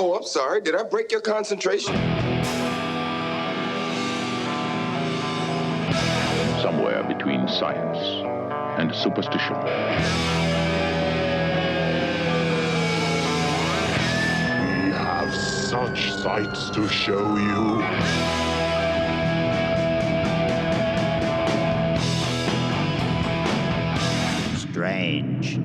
Oh, I'm sorry. Did I break your concentration? Somewhere between science and superstition. We have such sights to show you. Strange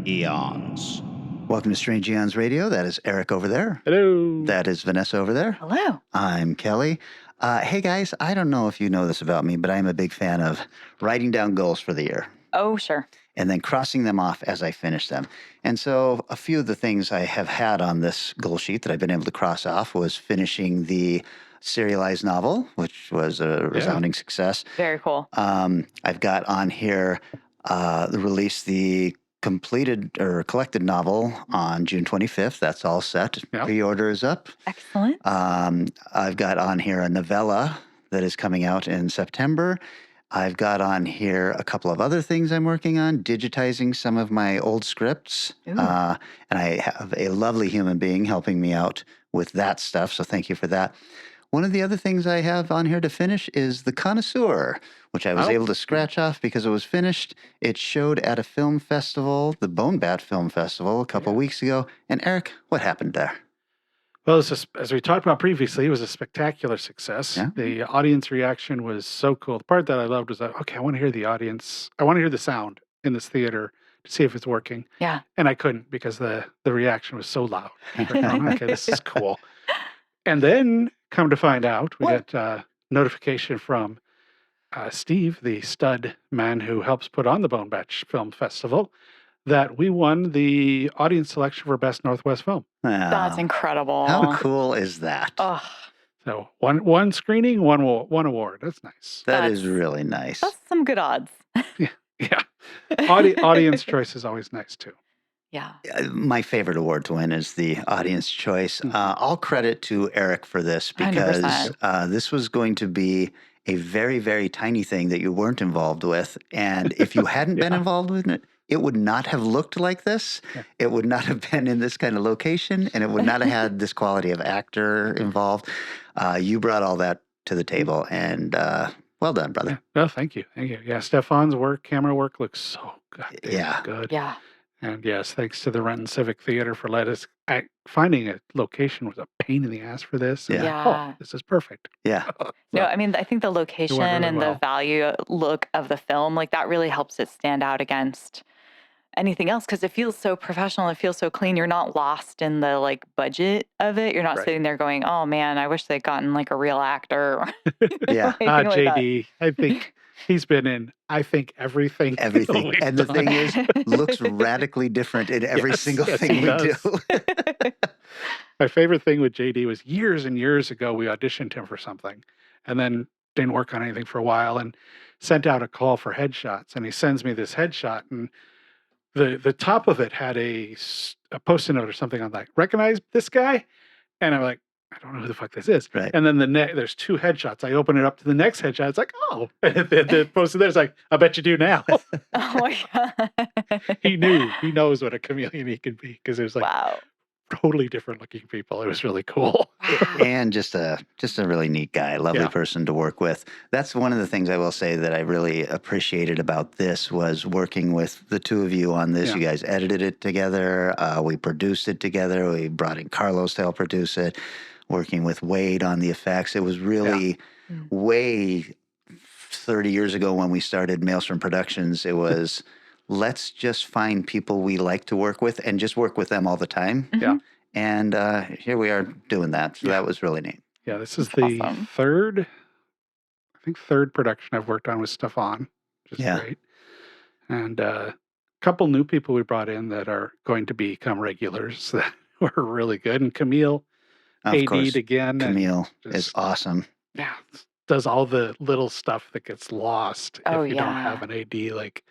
Eons. Welcome to Strange Eons Radio. That is Eric over there. Hello. That is Vanessa over there. Hello. I'm Kelly. Hey guys, I don't know if you know this about me, but I'm a big fan of writing down goals for the year. Oh, sure. And then crossing them off as I finish them. And so a few of the things I have had on this goal sheet that I've been able to cross off was finishing the serialized novel, which was a resounding success. Very cool. I've got on here release the completed or collected novel on June 25th. That's all set. Yep. Pre-order is up. Excellent. I've got on here a novella that is coming out in September. I've got on here a couple of other things I'm working on, digitizing some of my old scripts. And I have a lovely human being helping me out with that stuff, so thank you for that. One of the other things I have on here to finish is The Connoisseur, which I was able to scratch off because it was finished. It showed at a film festival, the Bone Bat Film Festival, a couple weeks ago. And Eric, what happened there? Well, as we talked about previously, it was a spectacular success. Yeah. The audience reaction was so cool. The part that I loved was that, okay, I want to hear the audience. I want to hear the sound in this theater to see if it's working. Yeah. And I couldn't because the reaction was so loud. Like, okay, this is cool. And then, come to find out, we got notification from Steve, the stud man who helps put on the Bone Batch Film Festival, that we won the audience selection for Best Northwest Film. That's incredible. How cool is that? Oh, So one screening, one award. That's nice. That is really nice. that's some good odds. Yeah. Audience choice is always nice too. Yeah. My favorite award to win is the audience choice. All credit to Eric for this because 100%. this was going to be a very, very tiny thing that you weren't involved with. And if you hadn't been involved with it, it would not have looked like this. Yeah. It would not have been in this kind of location, and it would not have had this quality of actor involved. You brought all that to the table, and well done, brother. Yeah. Well, thank you. Thank you. Yeah, Stefan's work, camera work looks so goddamn good. Yeah. And yes, thanks to the Renton Civic Theater for finding a location was a pain in the ass for this. And, Yeah. oh, this is perfect. Yeah. No, I mean, I think the location really and well. the value look of the film, like that really helps it stand out against anything else because it feels so professional. It feels so clean. You're not lost in the like budget of it. You're not Right. sitting there going, oh man, I wish they'd gotten like a real actor. Yeah. Anything like that. JD, I think he's been in, everything. Everything. we've And the done. thing is, looks radically different in every Yes, single yes, thing he we does. do. My favorite thing with JD was years and years ago, we auditioned him for something and then didn't work on anything for a while and sent out a call for headshots. And he sends me this headshot and the top of it had a post-it note or something on like, recognize this guy? And I'm like, I don't know who the fuck this is. Right. And then there's two headshots. I open it up to the next headshot. It's like, oh, and the post-it there's like, I bet you do now. Oh my God. He knows what a chameleon he can be because it was like Wow. totally different looking people. It was really cool. And just a really neat guy, lovely person to work with. That's one of the things I will say that I really appreciated about this was working with the two of you on this. Yeah. You guys edited it together. We produced it together. We brought in Carlos to help produce it. Working with Wade on the effects. It was really way 30 years ago when we started Maelstrom Productions. It was let's just find people we like to work with and just work with them all the time. Yeah. And here we are doing that. So that was really neat. Yeah, this is the awesome. third production I've worked on with Stefan, which is great. And a couple new people we brought in that are going to become regulars that were really good. And Camille Of AD'd course, again. Camille is just- awesome. Yeah, does all the little stuff that gets lost Oh, if you don't yeah. have an AD, like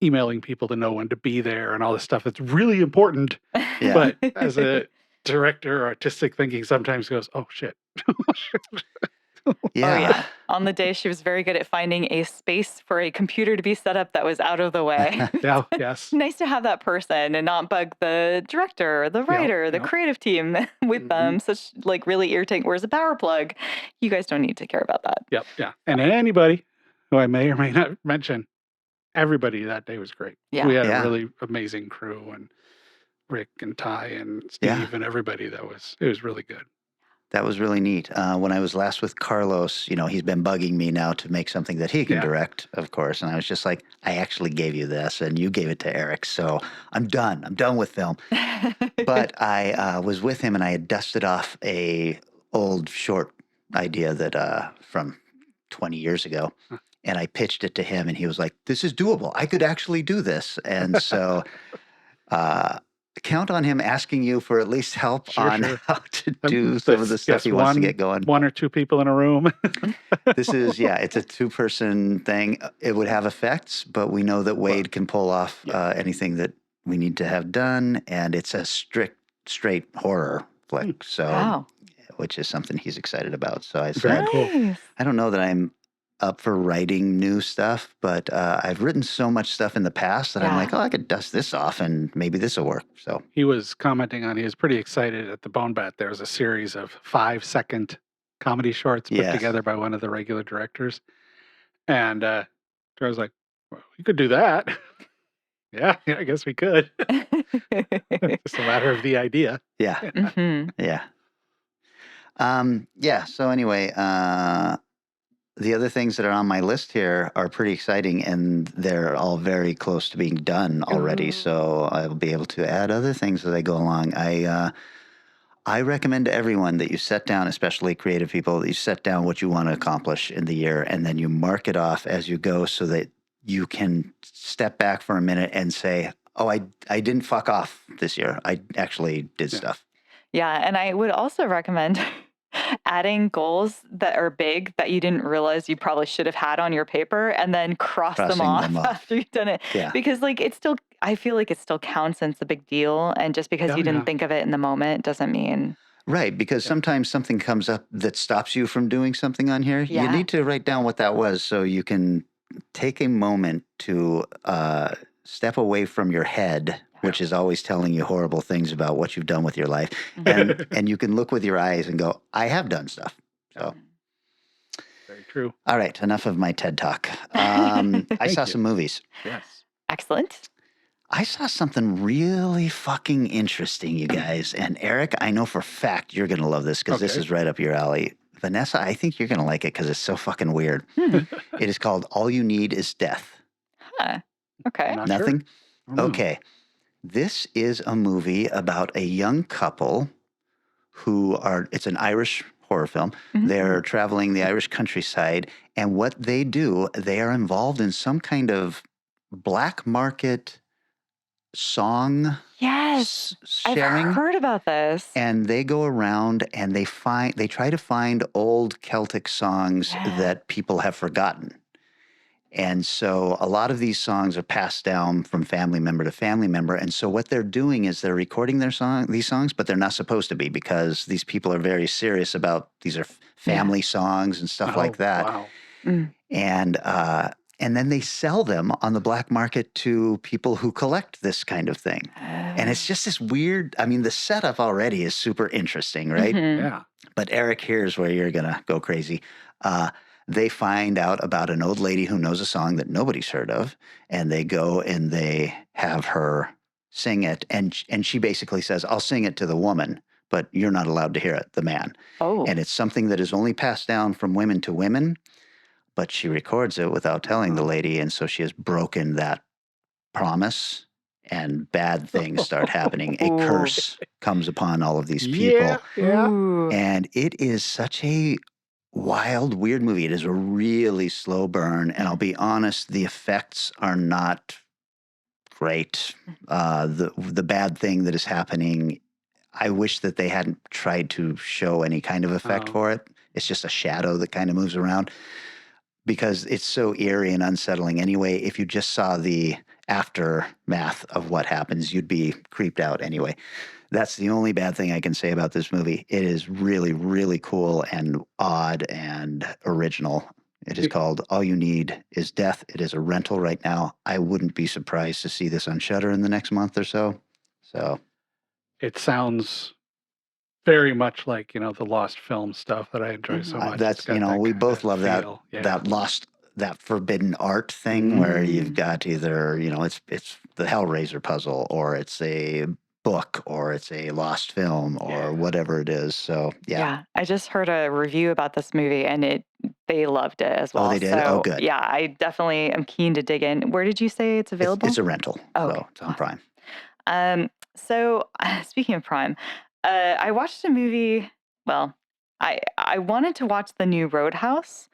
emailing people to know when to be there and all this stuff. It's really important. Yeah. But as a director, artistic thinking sometimes goes, oh shit. Yeah. Oh, yeah. On the day, she was very good at finding a space for a computer to be set up that was out of the way. Yeah, yes. Nice to have that person and not bug the director, the writer, the yep. creative team with them. Such like really irritating. Whereas a power plug, you guys don't need to care about that. Yep, yeah. And anybody who I may or may not mention, everybody that day was great. Yeah. We had Yeah. a really amazing crew, and Rick and Ty and Steve Yeah. and everybody. It was really good. That was really neat. When I was last with Carlos, he's been bugging me now to make something that he can Yeah. direct, of course. And I was just like, I actually gave you this and you gave it to Eric. So I'm done. I'm done with film. But I was with him and I had dusted off a old short idea that from 20 years ago. And I pitched it to him and he was like, this is doable. I could actually do this. And so count on him asking you for at least help on Sure. how to do some of the stuff he wants to get going. One or two people in a room. This is, it's a 2-person thing. It would have effects, but we know that Wade can pull off anything that we need to have done. And it's a straight horror flick. So, Wow. which is something he's excited about. So I Very said, cool. Nice. I don't know that I'm up for writing new stuff, but I've written so much stuff in the past that I'm Yeah. like, I could dust this off and maybe this will work. So He was commenting on, he was pretty excited at the Bone Bat. There was a series of 5-second comedy shorts put Yes. together by one of the regular directors. And I was like, well, you could do that. yeah, I guess we could. Just a matter of the idea. yeah, Mhm. yeah. So anyway, the other things that are on my list here are pretty exciting and they're all very close to being done already. Ooh. So I will be able to add other things as I go along. I recommend to everyone that you set down, especially creative people, that you set down what you want to accomplish in the year and then you mark it off as you go so that you can step back for a minute and say, oh, I didn't fuck off this year. I actually did stuff. Yeah. And I would also recommend adding goals that are big that you didn't realize you probably should have had on your paper and then crossing them off after you've done it. Yeah. Because I feel like it still counts and it's a big deal. And just because you didn't think of it in the moment doesn't mean. Right, because sometimes something comes up that stops you from doing something on here. Yeah. You need to write down what that was so you can take a moment to step away from your head, which is always telling you horrible things about what you've done with your life. And you can look with your eyes and go, I have done stuff. So, Very true. all right, enough of my TED Talk. I saw some movies. Yes. Excellent. I saw something really fucking interesting, you guys. And Eric, I know for a fact you're going to love this because this Okay. is right up your alley. Vanessa, I think you're going to like it because it's so fucking weird. It is called All You Need Is Death. Huh. Okay. Not sure. Nothing? I don't know. Okay. This is a movie about a young couple it's an Irish horror film. Mhm. They're traveling the Irish countryside. And what they do, they are involved in some kind of black market song Yes. sharing. I've heard about this. And they go around and they try to find old Celtic songs Yeah. that people have forgotten. And so a lot of these songs are passed down from family member to family member. And so what they're doing is they're recording these songs, but they're not supposed to be because these people are very serious about these are family songs and stuff like that. Wow. And then they sell them on the black market to people who collect this kind of thing. And it's just this weird, the setup already is super interesting, right? Mhm. Yeah. But Eric, here's where you're going to go crazy. They find out about an old lady who knows a song that nobody's heard of, and they go and they have her sing it. And she basically says, I'll sing it to the woman, but you're not allowed to hear it, the man. Oh. And it's something that is only passed down from women to women, but she records it without telling the lady. And so she has broken that promise and bad things start happening. A Ooh. curse comes upon all of these people. Yeah. Ooh. And it is such a wild, weird movie. It is a really slow burn. And I'll be honest, the effects are not great. The bad thing that is happening, I wish that they hadn't tried to show any kind of effect for it. It's just a shadow that kind of moves around because it's so eerie and unsettling. Anyway, if you just saw the aftermath of what happens, you'd be creeped out anyway. That's the only bad thing I can say about this movie. It is really, really cool and odd and original. It is called All You Need Is Death. It is a rental right now. I wouldn't be surprised to see this on Shudder in the next month or so. So It sounds very much like, the lost film stuff that I enjoy so much. that's, It's got we that both kinda love feel. Yeah. that forbidden art thing where you've got either, it's the Hellraiser puzzle, or it's a book, or it's a lost film, or whatever it is. So Yeah, I just heard a review about this movie and they loved it as well. Oh, they did? Oh, So good. yeah, I definitely am keen to dig in. Where did you say it's available? It's a rental. Oh, So okay. it's on Prime. So speaking of Prime, I watched a movie. Well, I wanted to watch the new Roadhouse,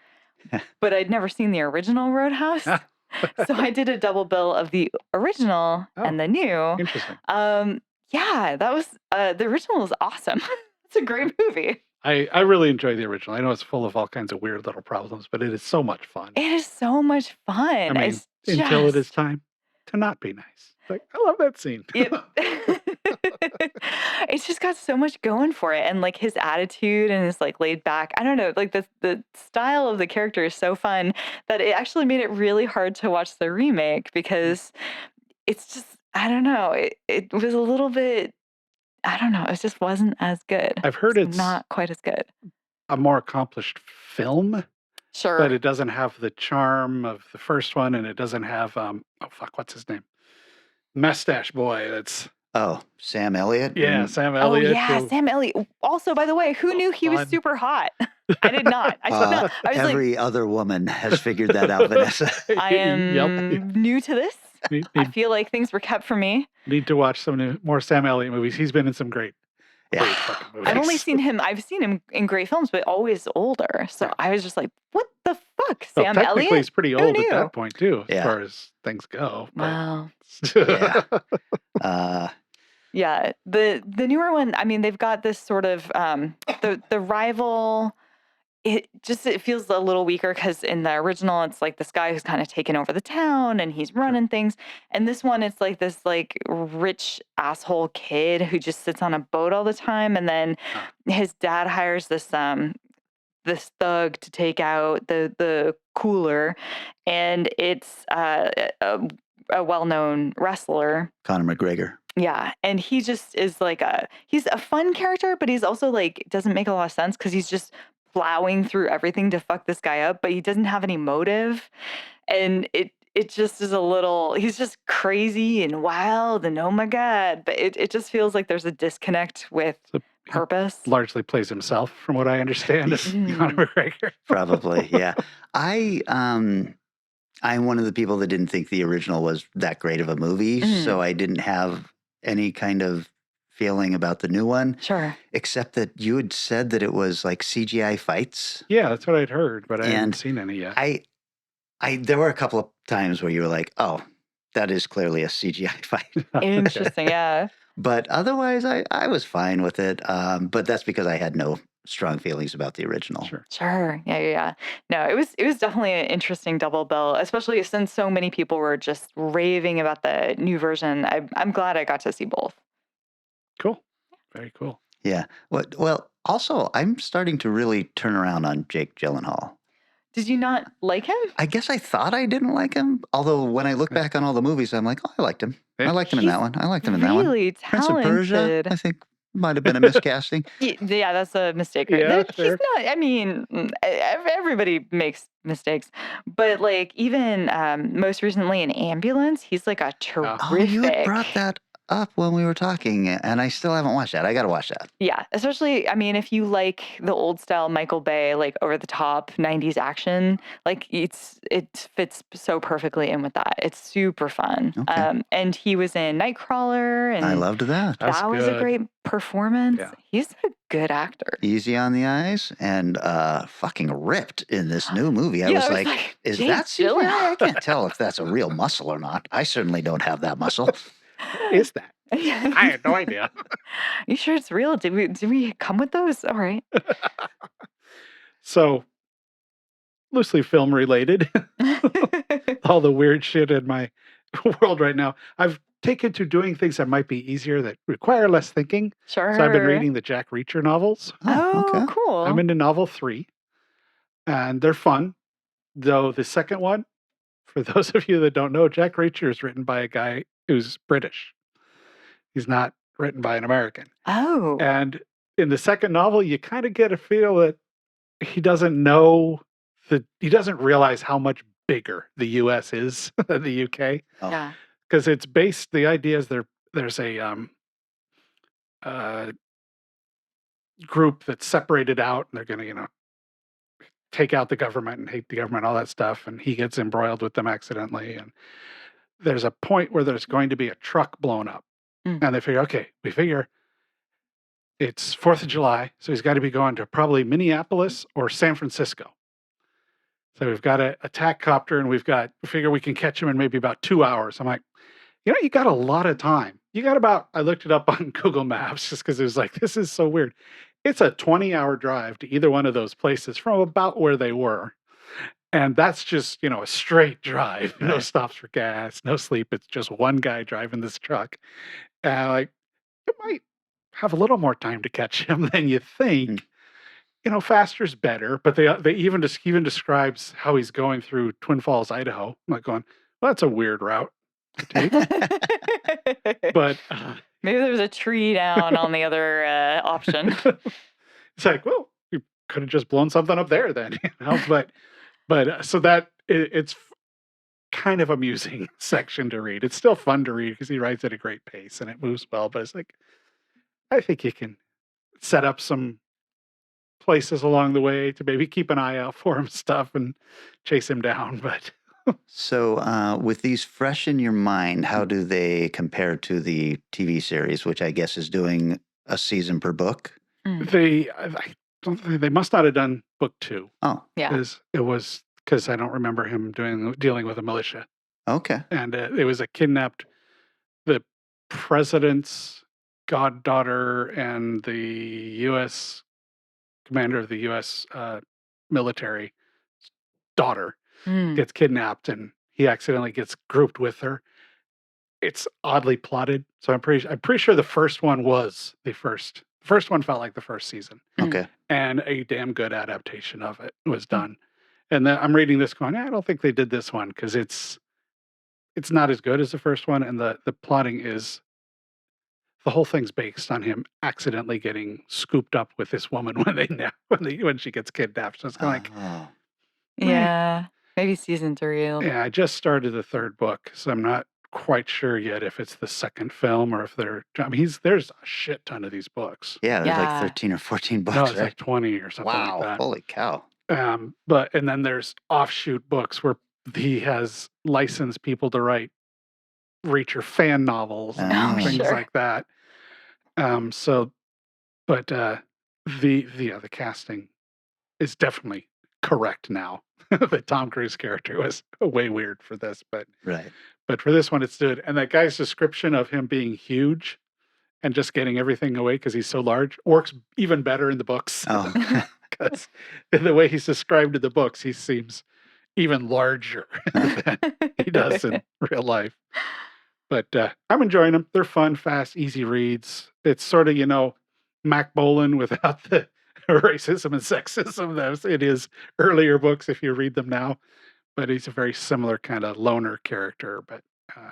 but I'd never seen the original Roadhouse. So I did a double bill of the original and the new. Interesting. Yeah, that was the original was awesome. It's a great movie. I really enjoy the original. I know it's full of all kinds of weird little problems, but it is so much fun. It is so much fun. I mean, It's until it just is time to not be nice. Like, I love that scene. it, it's just got so much going for it, and like his attitude and his like laid back. I don't know, like the style of the character is so fun that it actually made it really hard to watch the remake because it's just I don't know. It was a little bit I don't know. It just wasn't as good. I've heard it's not quite as good. a more accomplished film, Sure. but it doesn't have the charm of the first one, and it doesn't have what's his name? Mustache Boy. That's Sam Elliott. Sam Oh Elliott. yeah, Sam Elliott. Also, by the way, who knew he was fun. super hot? I did not. I did not. I was like, Every other woman has figured that out, Vanessa. I am new to this. Need, I feel like things were kept from me. need to watch some more Sam Elliott movies. He's been in some great fucking movies. I've only seen him. I've seen him in great films, but always older. So I was just like, "What the fuck, Well, Sam technically, Elliott?" he's pretty Who old at knew? that point too, as Yeah. far as things go. but- Wow. Yeah. Yeah, the newer one. I mean, they've got this sort of the rival. It feels a little weaker because in the original, it's like this guy who's kind of taken over the town and he's running things. And this one, it's like this like rich asshole kid who just sits on a boat all the time, and then his dad hires this thug to take out the cooler, and it's a well-known wrestler. Conor McGregor. Yeah, and he just is like he's a fun character, but he's also like doesn't make a lot of sense because he's just plowing through everything to fuck this guy up, but he doesn't have any motive, and it just is a little. He's just crazy and wild, and oh my god! But it just feels like there's a disconnect with purpose. Largely plays himself, from what I understand, as Conor McGregor. Probably, yeah. I'm one of the people that didn't think the original was that great of a movie, so I didn't have any kind of feeling about the new one. Sure. Except that you had said that it was like CGI fights. Yeah, that's what I'd heard, but I haven't And seen any yet. There were a couple of times where you were like, oh, that is clearly a CGI fight. Interesting. Yeah. But otherwise, I was fine with it. But that's because I had no strong feelings about the original. Sure. Yeah. No, it was definitely an interesting double bill, especially since so many people were just raving about the new version. I'm glad I got to see both. Cool. Very cool. Yeah. Well, also, I'm starting to really turn around on Jake Gyllenhaal. Did you not like him? I guess I thought I didn't like him. Although when I look back on all the movies, I'm like, oh, I liked him. I liked him in that one. I liked him in that one. Really Prince of Persia, talented. I think, might have been a miscasting. Yeah, that's a mistake. Yeah, He's not. I mean, everybody makes mistakes, but like even most recently in Ambulance, he's like a terrific. Oh, you had brought that up when we were talking, and I still haven't watched that. I got to watch that. Yeah, especially, I mean, if you like the old style Michael Bay, like over the top 90s action, like it fits so perfectly in with that. It's super fun. Okay. And he was in Nightcrawler, and I loved that. that was a good. great performance. Yeah. He's a good actor. Easy on the eyes and fucking ripped in this new movie. I was like, is Jake that CGI? Gyllenhaal? I can't tell if that's a real muscle or not. I certainly don't have that muscle. Is that? I had no idea. You sure it's real? Did we come with those? All right. So, loosely film related. All the weird shit in my world right now. I've taken to doing things that might be easier that require less thinking. So I've been Sure. reading the Jack Reacher novels. Oh, okay. cool. I'm into novel 3, and they're fun. Though the second one, for those of you that don't know, Jack Reacher is written by a guy who's British. He's not written by an American. Oh. And in the second novel, you kind of get a feel that he doesn't know he doesn't realize how much bigger the US is than the UK. Oh. Yeah. Because it's based, the idea is there's a uh, group that's separated out, and they're going to, take out the government and hate the government, all that stuff. And he gets embroiled with them accidentally. And there's a point where there's going to be a truck blown up. Mm. And they figure, okay, we figure it's 4th of July. So he's got to be going to probably Minneapolis or San Francisco. So we've got a attack copter, and we figure we can catch him in maybe about 2 hours. I'm like, you got a lot of time. You got about, I looked it up on Google Maps just because it was like, this is so weird. It's a 20-hour drive to either one of those places from about where they were. And that's just, a straight drive. No Right. stops for gas, no sleep. It's just one guy driving this truck. And like, it might have a little more time to catch him than you think. Faster's better, but they even describes how he's going through Twin Falls, Idaho. I'm like going, well, that's a weird route to take. But maybe there's a tree down on the other option. it's like, well, we could have just blown something up there then, But so that it's kind of amusing section to read. It's still fun to read because he writes at a great pace and it moves well. But it's like, I think you can set up some places along the way to maybe keep an eye out for him stuff and chase him down. But So, with these fresh in your mind, how do they compare to the TV series, which I guess is doing a season per book? I don't think they must not have done book 2. Oh, Yeah. Because I don't remember him dealing with a militia, okay. and it was a kidnapped the president's goddaughter and the U.S. commander of the U.S. Military daughter Mm. gets kidnapped, and he accidentally gets grouped with her. It's oddly plotted, so I'm pretty sure the first one was the first. The first one felt like the first season, Okay. and a damn good adaptation of it was done. And then I'm reading this going, I don't think they did this one because it's not as good as the first one, and the plotting is the whole thing's based on him accidentally getting scooped up with this woman when she gets kidnapped. So it's kind of like, Oh, Yeah. Maybe season 3. yeah, I just started the 3rd book, so I'm not quite sure yet if it's the second film or if there's a shit ton of these books. yeah. There's Yeah. like 13 or 14 books, No, it's right? like 20 or something Wow. like that. Holy cow. And then there's offshoot books where he has licensed people to write Reacher fan novels and Oh, things sure. like that. But the casting is definitely correct now. The Tom Cruise character was way weird for this, but Right. for this one it's good. And that guy's description of him being huge and just getting everything away because he's so large works even better in the books. Oh, Because the way he's described in the books, he seems even larger than he does in real life. But I'm enjoying them. They're fun, fast, easy reads. It's sort of, Mac Bolan without the racism and sexism that in his earlier books, if you read them now. But he's a very similar kind of loner character. But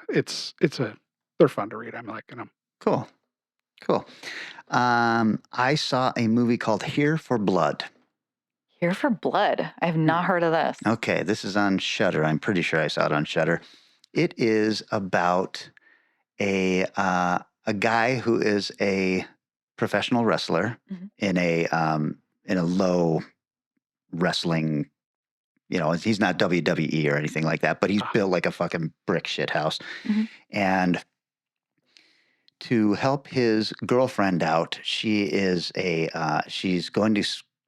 they're fun to read. I'm liking them. cool. Cool. I saw a movie called Here for Blood. Here for Blood. I have not heard of this. Okay, this is on Shudder. I'm pretty sure I saw it on Shudder. It is about a guy who is a professional wrestler Mhm. in a low wrestling. He's not WWE or anything like that, but he's built like a fucking brick shit house. Mhm. And to help his girlfriend out, she is she's going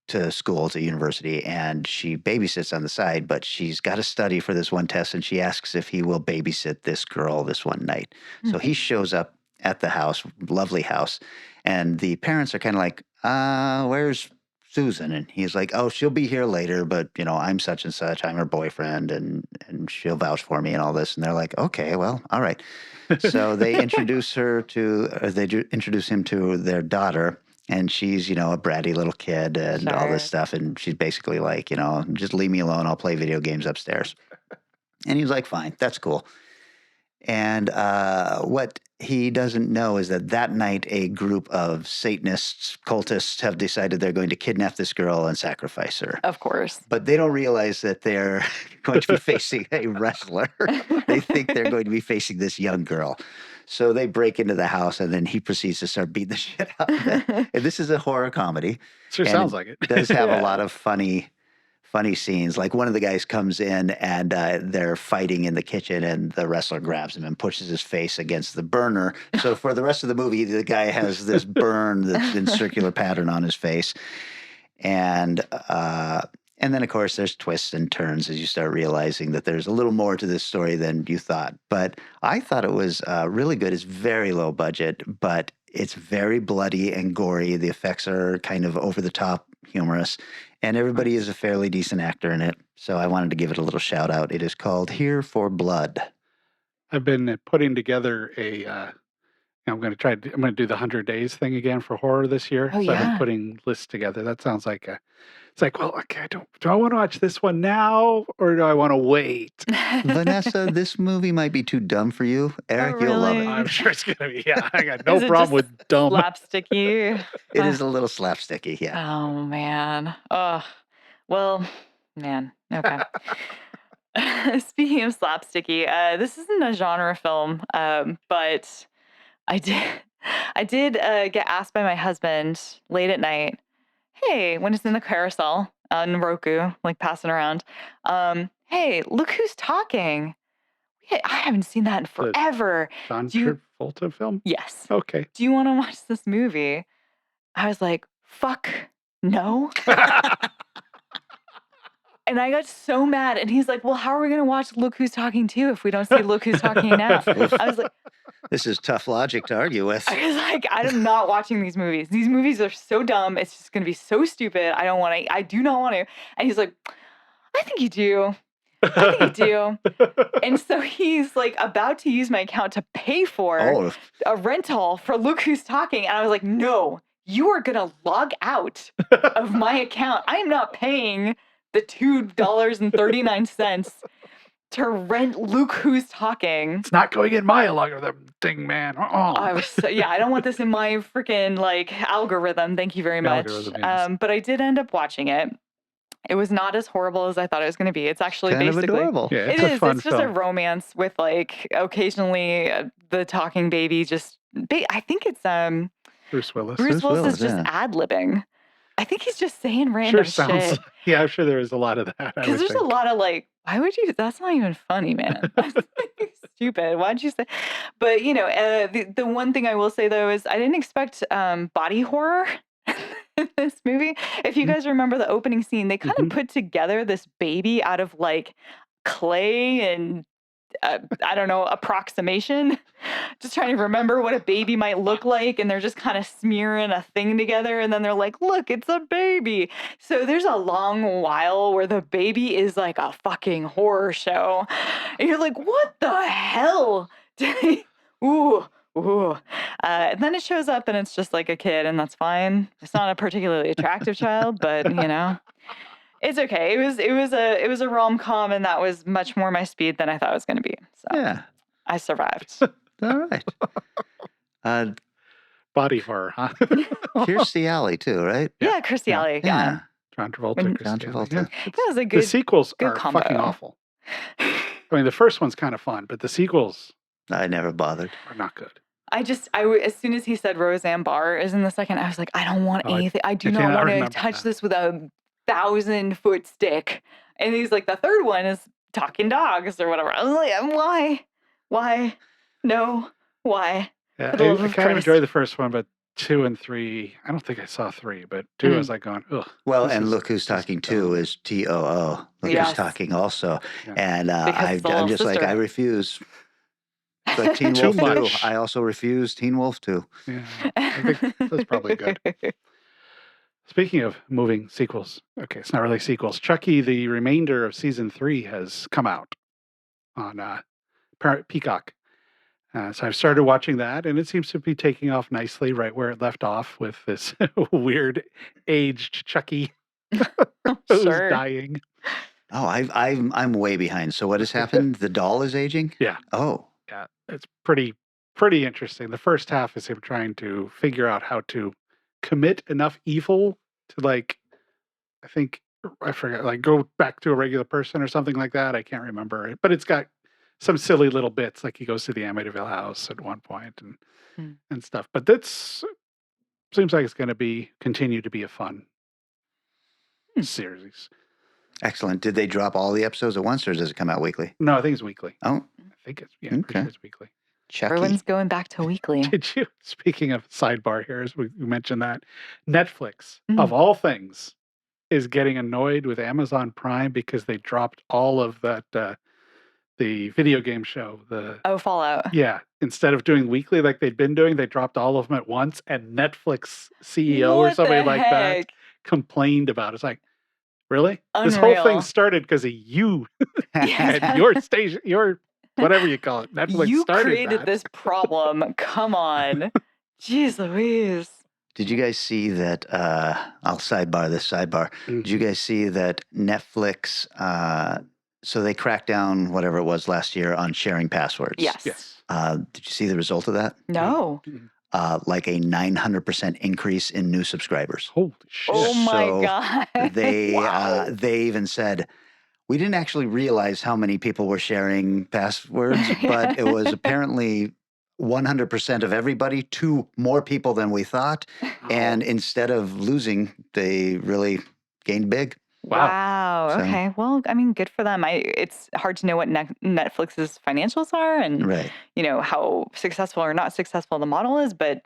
to school, to university, and she babysits on the side, but she's got to study for this one test, and she asks if he will babysit this girl this one night. So he shows up at the house, lovely house, and the parents are kind of like, where's Susan? And he's like, oh, she'll be here later, but, I'm such and such. I'm her boyfriend, and she'll vouch for me and all this. And they're like, okay, well, all right. So they introduce introduce him to their daughter. And she's, a bratty little kid and all this Sure. stuff. And she's basically like, just leave me alone. I'll play video games upstairs. And he's like, fine, that's cool. And what he doesn't know is that night a group of Satanists, cultists, have decided they're going to kidnap this girl and sacrifice her. Of course. But they don't realize that they're going to be facing a wrestler. They think they're going to be facing this young girl. So they break into the house, and then he proceeds to start beating the shit out of them. And this is a horror comedy. Sure sounds like it. It does have a lot of funny scenes. Like one of the guys comes in and they're fighting in the kitchen, and the wrestler grabs him and pushes his face against the burner. So for the rest of the movie, the guy has this burn that's in circular pattern on his face. And then, of course, there's twists and turns as you start realizing that there's a little more to this story than you thought. But I thought it was really good. It's very low budget, but it's very bloody and gory. The effects are kind of over the top, humorous, and everybody is a fairly decent actor in it. So I wanted to give it a little shout out. It is called Here for Blood. I've been putting together I'm going to do the 100 Days thing again for horror this year. Oh, so I've yeah. been putting lists together. That sounds like it's like, well, okay, do I want to watch this one now or do I want to wait? Vanessa, this movie might be too dumb for you. Eric, you'll love really? it. I'm sure it's going to be. Yeah, I got no Is it problem just with dumb. slapsticky? It is a little slapsticky, yeah. Oh man. Oh, well, man. Okay. Speaking of slapsticky, this isn't a genre film, but I did get asked by my husband late at night. Hey, when it's in the carousel on Roku, like passing around. Hey, look who's talking. I haven't seen that in forever. John Do you- Travolta film? Yes. Okay. Do you want to watch this movie? I was like, fuck no. And I got so mad. And he's like, well, how are we going to watch Look Who's Talking 2 if we don't see Look Who's Talking now? I was like, This is tough logic to argue with. I was like, I'm not watching these movies. These movies are so dumb. It's just going to be so stupid. I do not want to. And he's like, I think you do. I think you do. And so he's like about to use my account to pay for a rental for Look Who's Talking. And I was like, no, you are going to log out of my account. I am not paying the $2.39 to rent Look Who's Talking. It's not going in my algorithm thing, man. I was I don't want this in my freaking algorithm. Thank you very much. Algorithm, yes. But I did end up watching it. It was not as horrible as I thought it was going to be. It's actually Kind of basically adorable. Yeah, it it's a is. fun It's just a film. romance with occasionally the talking baby. I think it's Bruce Willis. Bruce Willis Willis, is just yeah. ad-libbing. I think he's just saying Sure random sounds. shit. Yeah, I'm sure there is a lot of that. I Because would there's a think. lot of why would you? That's not even funny, man. That's stupid. Why'd you say? But the one thing I will say though is I didn't expect body horror in this movie. If you guys remember the opening scene, they kind of put together this baby out of clay and I don't know, approximation. Just trying to remember what a baby might look like, and they're just kind of smearing a thing together, and then they're like, look, it's a baby. So there's a long while where the baby is like a fucking horror show. And you're like, what the hell? Ooh. And then it shows up and it's just like a kid, and that's fine. It's not a particularly attractive child, but it's okay. It was a rom-com, and that was much more my speed than I thought it was going to be. So Yeah. I survived. All right. Body horror, huh? Kirstie Alley too, right? Yeah, Kirstie Alley. Yeah. John Travolta. When- Christy John Alley, Travolta. yeah. That was a The good sequels good are combo. fucking awful. I mean, the first one's kind of fun, but the sequels I never bothered. are not good. as soon as he said Roseanne Barr is in the second, I was like, I don't want Oh, anything. I do I not cannot want to remember touch that. this with a 1,000-foot stick. And he's like, the third one is talking dogs or whatever. I was like, why? No, why? Yeah, For the love I of kind of Christ. enjoyed the first one, but 2 and 3, I don't think I saw 3, but 2 I was like going, ugh. Well, this and is Look Who's just Talking dumb. Too is TOO. Look Yes. Who's Talking also. Yeah. And Because it's the I'm little just like, sister. I refuse. It's like Teen Too Wolf 2. much. I also refuse Teen Wolf 2. Yeah, I think that's probably good. Speaking of moving sequels, okay, it's not really sequels. Chucky, the remainder of season 3 has come out on Peacock. So I've started watching that, and it seems to be taking off nicely right where it left off with this weird aged Chucky who's Sure. dying. Oh, I'm way behind. So what has happened? The doll is aging? Yeah. Oh, Yeah, it's pretty interesting. The first half is him trying to figure out how to commit enough evil to, like, I forget, like, go back to a regular person or something like that. I can't remember it, but it's got some silly little bits, like he goes to the Amityville house at one point Hmm. and stuff. But that's seems like it's going to continue to be a fun series. excellent. Did they drop all the episodes at once, or does it come out weekly? No, I think it's weekly. Oh, I think it's pretty Okay. sure it's weekly. Chucky. Everyone's going back to weekly. Did you? Speaking of sidebar here, as we mentioned that Netflix Mhm. of all things is getting annoyed with Amazon Prime because they dropped all of that the video game show. Oh, Fallout. Yeah, instead of doing weekly like they'd been doing, they dropped all of them at once. And Netflix CEO or What somebody the like that heck? complained about it. It's like, really? This whole thing Unreal. started because of you Yes. and your station, your whatever you call it. Netflix You started created that. this problem. Come on. Jeez Louise. Did you guys see that? I'll sidebar this sidebar. Did you guys see that Netflix? So they cracked down whatever it was last year on sharing passwords. Yes. Yes. Did you see the result of that? No. Like a 900% increase in new subscribers. Holy shit. Oh my So God. They even said, we didn't actually realize how many people were sharing passwords, but it was apparently 100% of everybody to more people than we thought. And instead of losing, they really gained big. Wow. So- Okay. Well, I mean, good for them. It's hard to know what Netflix's financials are and Right. how successful or not successful the model is, but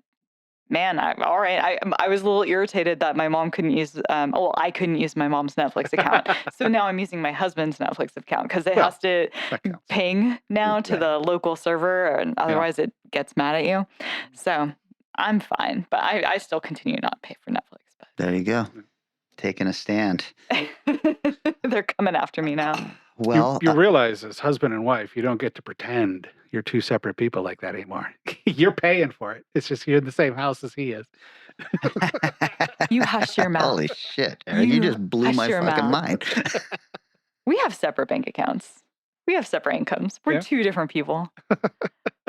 man, all right. I was a little irritated that my mom couldn't use, I couldn't use my mom's Netflix account. So now I'm using my husband's Netflix account because it has to That counts. ping now to Right. the local server, and otherwise it gets mad at you. So I'm fine, but I still continue not to pay for Netflix. There you go. Taking a stand. But they're coming after me now. Well, you realize as husband and wife, you don't get to pretend you're two separate people like that anymore. You're paying for it. It's just you're in the same house as he is. You hush your mouth. holy shit, Eric, you You just blew hush my your fucking mouth. mind. We have separate bank accounts. We have separate incomes. We're Yeah. two different people.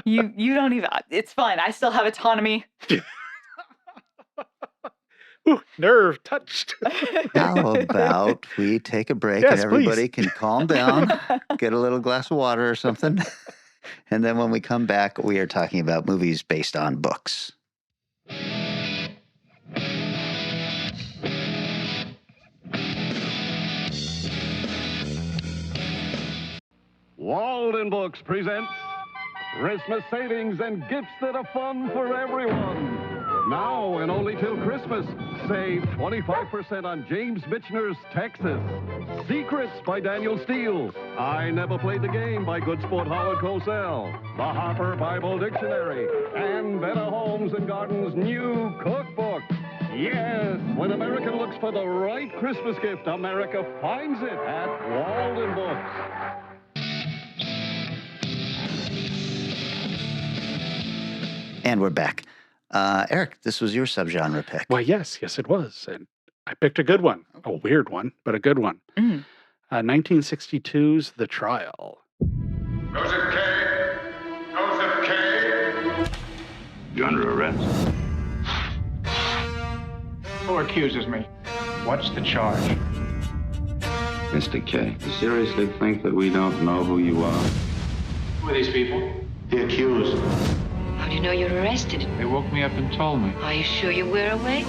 You don't even. It's fine. I still have autonomy. Ooh, nerve touched. How about we take a break Yes, and everybody please. can calm down, get a little glass of water or something. And then when we come back, we are talking about movies based on books. Walden Books presents Christmas savings and gifts that are fun for everyone. Now and only till Christmas, save 25% on James Michener's Texas. Secrets by Daniel Steele. I Never Played the Game by Good Sport Howard Cosell. The Harper Bible Dictionary. And Better Homes and Gardens' new cookbook. Yes, when America looks for the right Christmas gift, America finds it at Walden Books. And we're back. Eric, this was your subgenre pick. Well, yes, it was. And I picked a good one. A weird one, but a good one. Mm. 1962's The Trial. Joseph K. Joseph K. You're under arrest. Who accuses me? What's the charge? Mr. K, you seriously think that we don't know who you are? Who are these people? The accused. How do you know you're arrested? They woke me up and told me. Are you sure you were awake?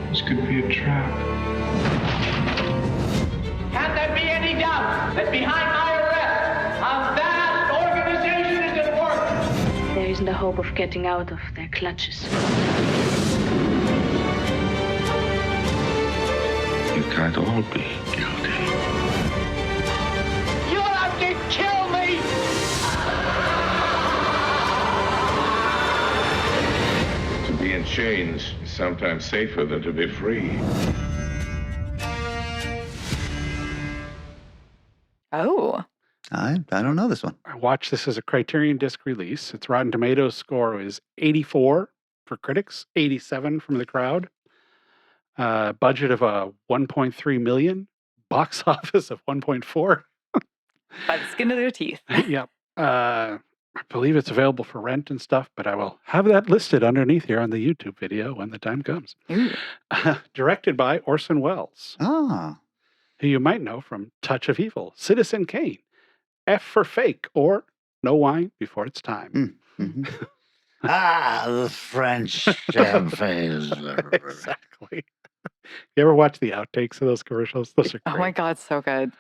This could be a trap. Can there be any doubt that behind my arrest, a vast organization is at work? There isn't a hope of getting out of their clutches. You can't all be guilty. You're out to kill me! To be in chains is sometimes safer than to be free. Oh. I don't know this one. I watched this as a Criterion Disc release. Its Rotten Tomatoes score is 84 for critics, 87 from the crowd. Budget of 1.3 million, box office of 1.4. By the skin of their teeth. Yep. I believe it's available for rent and stuff, but I will have that listed underneath here on the YouTube video when the time comes. Directed by Orson Welles, Ah. who you might know from Touch of Evil, Citizen Kane, F for Fake, or No Wine Before It's Time. The French champagne. Exactly. You ever watch the outtakes of those commercials? Those are great. Oh my God, so good.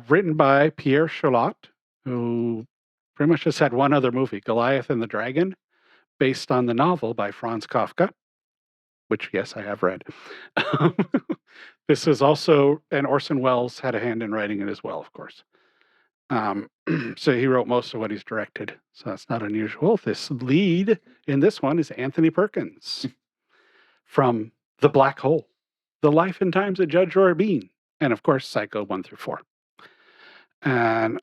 Written by Pierre Charlotte, who pretty much just had one other movie, Goliath and the Dragon, based on the novel by Franz Kafka, which, yes, I have read. This is also, and Orson Welles had a hand in writing it as well, of course. So he wrote most of what he's directed, so that's not unusual. This lead in this one is Anthony Perkins from The Black Hole, The Life and Times of Judge Roy Bean, and of course, Psycho 1 through 4. And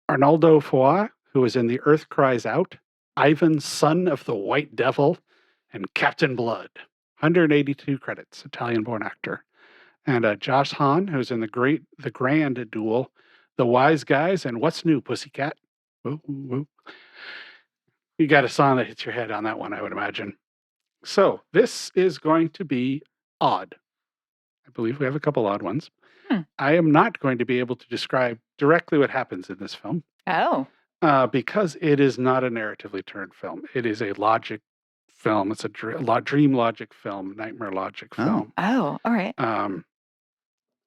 Arnaldo Foy, who is in The Earth Cries Out, Ivan, Son of the White Devil, and Captain Blood. 182 credits, Italian-born actor. And Josh Hahn, who's in the Grand Duel, The Wise Guys, and What's New, Pussycat? Woo, woo, woo. You got a song that hits your head on that one, I would imagine. So this is going to be odd. I believe we have a couple odd ones. I am not going to be able to describe directly what happens in this film. Oh. Because it is not a narratively turned film. It is a logic film. It's a dream logic film, nightmare logic film. Oh, all right.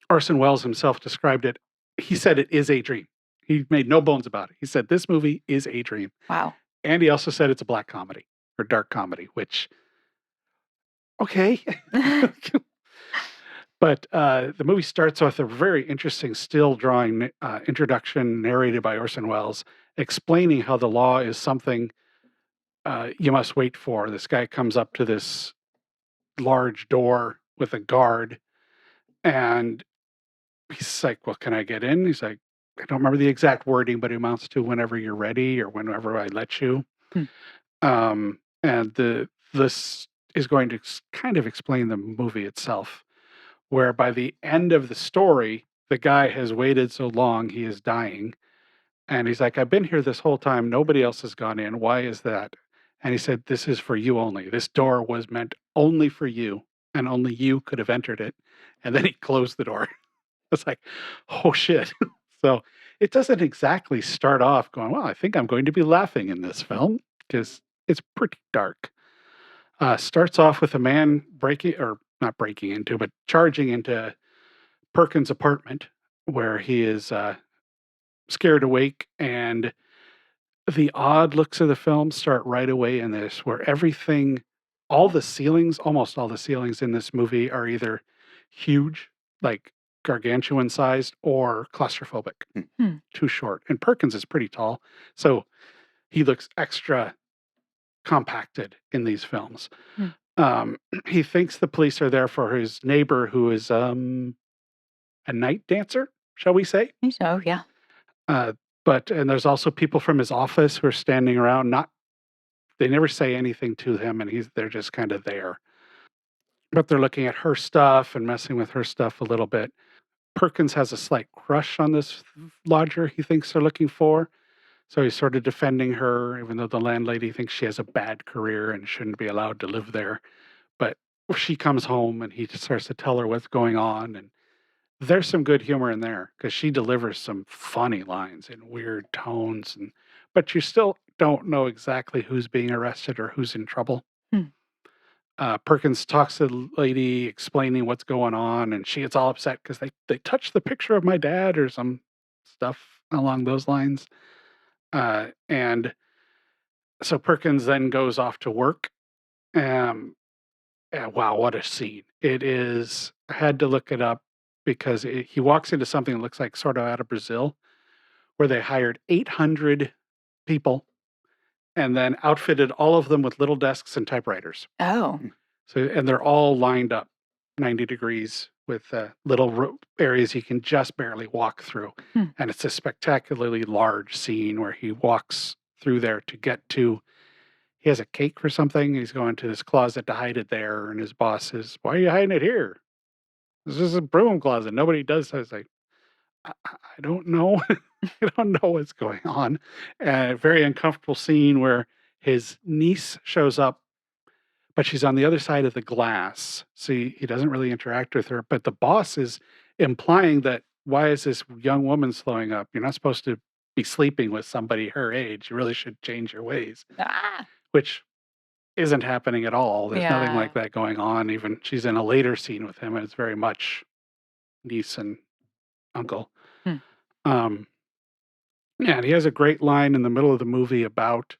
Orson Welles himself described it. He said it is a dream. He made no bones about it. He said this movie is a dream. Wow. And he also said it's a black comedy or dark comedy, which, okay. But the movie starts with a very interesting still drawing introduction narrated by Orson Welles, explaining how the law is something you must wait for. This guy comes up to this large door with a guard, and he's like, well, can I get in? He's like, I don't remember the exact wording, but it amounts to whenever you're ready or whenever I let you. And this is going to kind of explain the movie itself, where by the end of the story, the guy has waited so long, he is dying. And he's like, I've been here this whole time. Nobody else has gone in. Why is that? And he said, this is for you only. This door was meant only for you, and only you could have entered it. And then he closed the door. It's like, oh shit. So it doesn't exactly start off going, well, I think I'm going to be laughing in this film, because it's pretty dark. Starts off with a man not breaking into, but charging into Perkins' apartment, where he is scared awake, and the odd looks of the film start right away in this, where almost all the ceilings in this movie are either huge, like gargantuan sized, or claustrophobic, too short. And Perkins is pretty tall, so he looks extra compacted in these films. He thinks the police are there for his neighbor, who is a night dancer, shall we say? I think so, yeah. And there's also people from his office who are standing around. They never say anything to him, and they're just kind of there. But they're looking at her stuff and messing with her stuff a little bit. Perkins has a slight crush on this lodger he thinks they're looking for. So he's sort of defending her, even though the landlady thinks she has a bad career and shouldn't be allowed to live there. But she comes home and he just starts to tell her what's going on. And there's some good humor in there, because she delivers some funny lines in weird tones. But you still don't know exactly who's being arrested or who's in trouble. Perkins talks to the lady explaining what's going on, and she gets all upset because they touched the picture of my dad or some stuff along those lines. And so Perkins then goes off to work. Wow, what a scene. It is. I had to look it up because he walks into something that looks like sort of out of Brazil, where they hired 800 people and then outfitted all of them with little desks and typewriters. Oh. And they're all lined up 90 degrees with little areas you can just barely walk through. And it's a spectacularly large scene where he walks through there to get to, he has a cake or something. He's going to this closet to hide it there. And his boss says, "Why are you hiding it here? This is a broom closet. Nobody does." I was like, I don't know. I don't know what's going on. A very uncomfortable scene where his niece shows up, but she's on the other side of the glass. So he doesn't really interact with her. But the boss is implying that, why is this young woman slowing up? You're not supposed to be sleeping with somebody her age. You really should change your ways. Which isn't happening at all. There's nothing like that going on. Even she's in a later scene with him, and it's very much niece and uncle. Yeah, and he has a great line in the middle of the movie about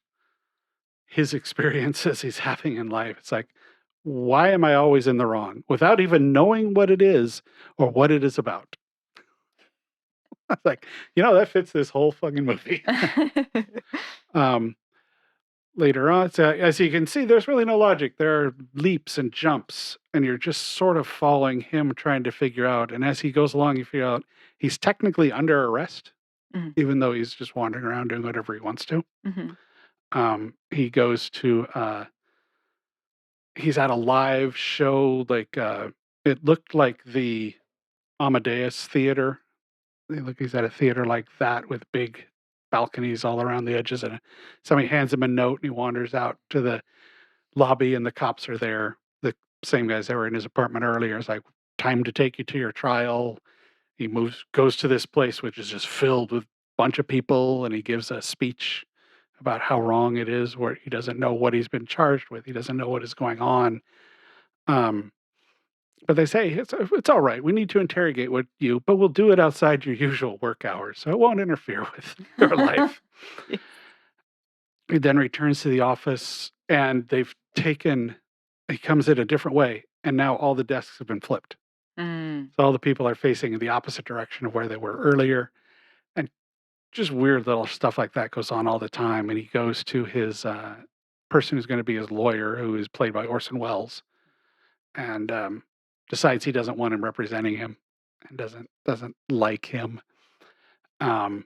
his experiences he's having in life. It's like, why am I always in the wrong? Without even knowing what it is or what it is about. I was like, that fits this whole fucking movie. Later on, so as you can see, there's really no logic. There are leaps and jumps, and you're just sort of following him trying to figure out. And as he goes along, you figure out he's technically under arrest, even though he's just wandering around doing whatever he wants to. He goes to, he's at a live show, like, it looked like the Amadeus Theater. He's at a theater like that with big balconies all around the edges, and somebody hands him a note, and he wanders out to the lobby, and the cops are there. The same guys that were in his apartment earlier. It's like, time to take you to your trial. He goes to this place, which is just filled with a bunch of people, and he gives a speech about how wrong it is, where he doesn't know what he's been charged with. He doesn't know what is going on. But they say, it's all right. We need to interrogate you, but we'll do it outside your usual work hours, so it won't interfere with your life. He then returns to the office, and he comes in a different way, and now all the desks have been flipped. So all the people are facing in the opposite direction of where they were earlier. And just weird little stuff like that goes on all the time. And he goes to his person who's going to be his lawyer, who is played by Orson Welles, and decides he doesn't want him representing him and doesn't like him. I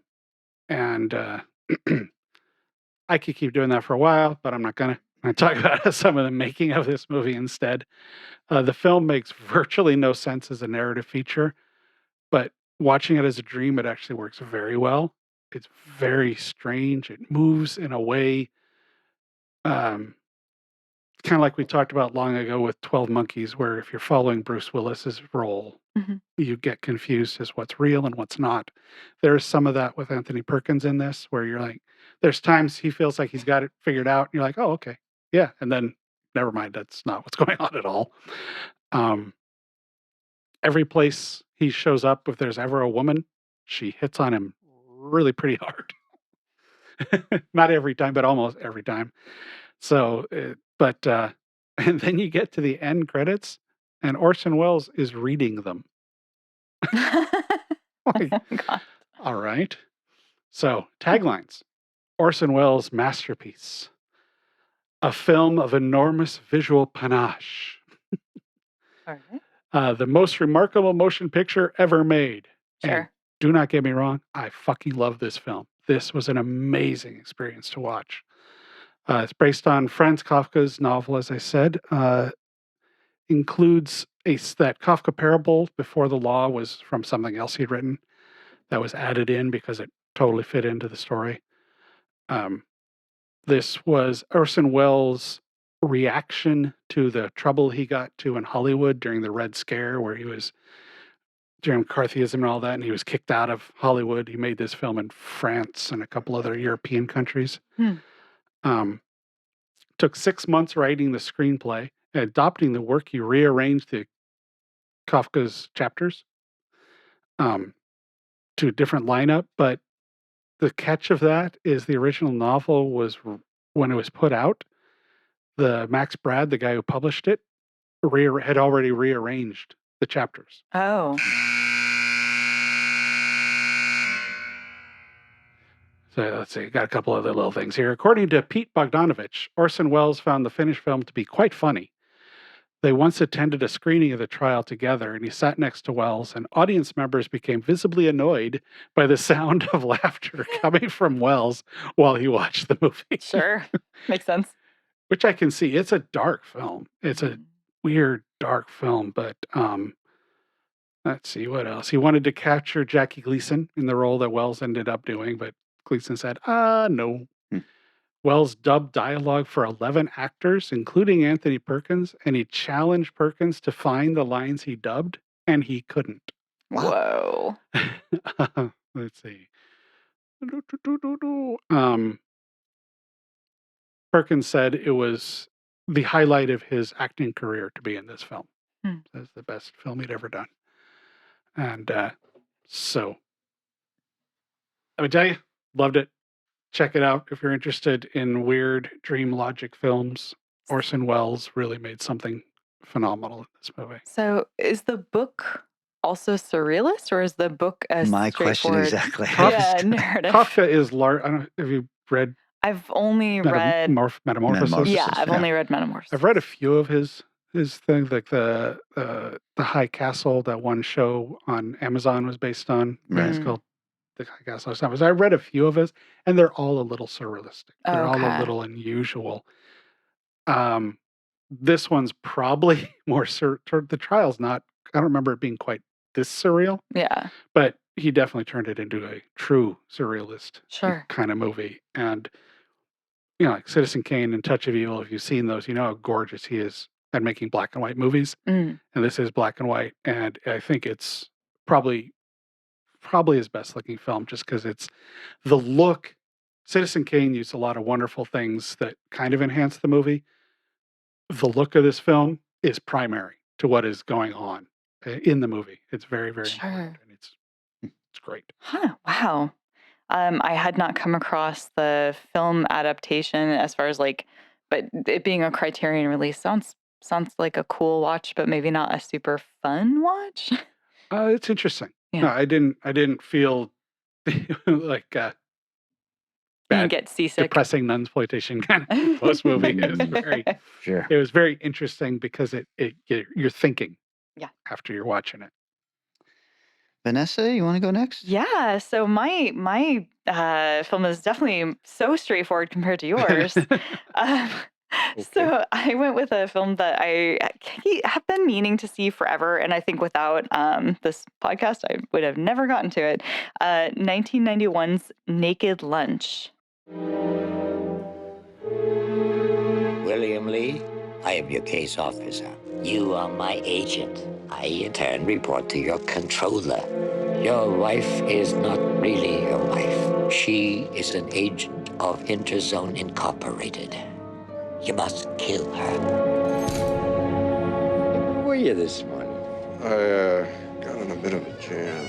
could keep doing that for a while, but I'm not gonna. I'm gonna talk about some of the making of this movie instead. The film makes virtually no sense as a narrative feature, but watching it as a dream, it actually works very well. It's very strange. It moves in a way, kind of like we talked about long ago with 12 Monkeys, where if you're following Bruce Willis's role, you get confused as what's real and what's not. There's some of that with Anthony Perkins in this, where you're like, there's times he feels like he's got it figured out, and you're like, oh, okay, yeah, and then never mind, that's not what's going on at all. Every place he shows up, if there's ever a woman, she hits on him really pretty hard. Not every time, but almost every time. So, and then you get to the end credits, and Orson Welles is reading them. Like, all right. So, taglines: Orson Welles' masterpiece, a film of enormous visual panache. All right. The most remarkable motion picture ever made. Sure. And do not get me wrong, I fucking love this film. This was an amazing experience to watch. It's based on Franz Kafka's novel, as I said. Includes that Kafka parable, Before the Law, was from something else he'd written that was added in because it totally fit into the story. This was Orson Welles' reaction to the trouble he got to in Hollywood during the Red Scare, where he was during McCarthyism and all that, and he was kicked out of Hollywood. He made this film in France and a couple other European countries. Took 6 months writing the screenplay. Adopting the work, he rearranged the Kafka's chapters to a different lineup. But the catch of that is the original novel was, when it was put out, the Max Brad, the guy who published it, had already rearranged the chapters. So let's see, got a couple other little things here. According to Pete Bogdanovich, Orson Welles found the finished film to be quite funny. They once attended a screening of the trial together, and he sat next to Welles, and audience members became visibly annoyed by the sound of laughter coming from Welles while he watched the movie. Sure. Makes sense. Which I can see. It's a dark film. It's a weird, dark film, but let's see what else. He wanted to capture Jackie Gleason in the role that Welles ended up doing, but Gleason said, no. Welles dubbed dialogue for 11 actors, including Anthony Perkins, and he challenged Perkins to find the lines he dubbed, and he couldn't. Whoa. Let's see. Perkins said it was the highlight of his acting career to be in this film. That's the best film he'd ever done. And so, I would tell you, loved it. Check it out if you're interested in weird dream logic films. Orson Welles really made something phenomenal in this movie. So is the book also surrealist, or is the book a My question straightforward exactly. narrative? Kafka is large. I don't know, have you read I've only read Metamorphosis? Yeah, I've only read Metamorphosis. I've read a few of his things, like the High Castle, that one show on Amazon was based on. It's called The High Castle or something. So I read a few of his, and they're all a little surrealistic. They're all a little unusual. This one's probably more the trial's not. I don't remember it being quite this surreal. Yeah. But he definitely turned it into a true surrealist kind of movie. And like Citizen Kane and Touch of Evil, if you've seen those, you know how gorgeous he is at making black and white movies. And this is black and white, and I think it's probably his best looking film, just because it's the look. Citizen Kane used a lot of wonderful things that kind of enhance the movie. The look of this film is primary to what is going on in the movie. It's very, very important, and it's great. Huh. Wow. I had not come across the film adaptation as far as but it being a Criterion release sounds like a cool watch, but maybe not a super fun watch. It's interesting. Yeah. No, I didn't feel like You bad, get seasick. depressing nunsploitation kind of post movie. It was very It was very interesting because you're thinking after you're watching it. Vanessa, you want to go next? Yeah. So my film is definitely so straightforward compared to yours. So I went with a film that I have been meaning to see forever, and I think without this podcast, I would have never gotten to it. 1991's Naked Lunch. William Lee, I am your case officer. You are my agent. I, in turn, report to your controller. Your wife is not really your wife. She is an agent of Interzone Incorporated. You must kill her. Where were you this morning? I got in a bit of a jam.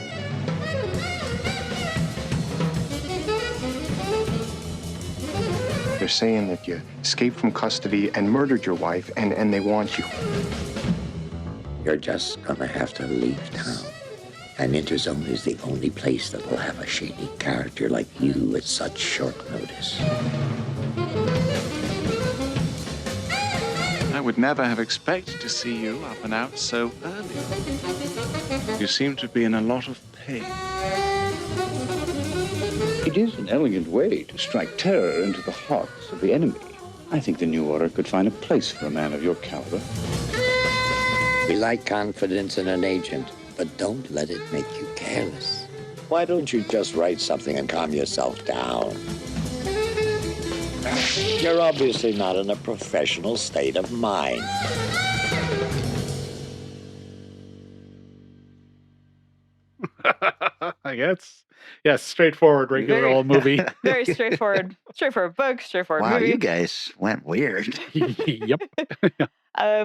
They're saying that you escaped from custody and murdered your wife, and they want you. You're just gonna have to leave town. And Interzone is the only place that will have a shady character like you at such short notice. I would never have expected to see you up and out so early. You seem to be in a lot of pain. It is an elegant way to strike terror into the hearts of the enemy. I think the New Order could find a place for a man of your caliber. We like confidence in an agent, but don't let it make you careless. Why don't you just write something and calm yourself down? You're obviously not in a professional state of mind. I guess. Yes, straightforward, regular old movie. Very straightforward. Straightforward book, straightforward Wow, movie. you guys went weird. Yep.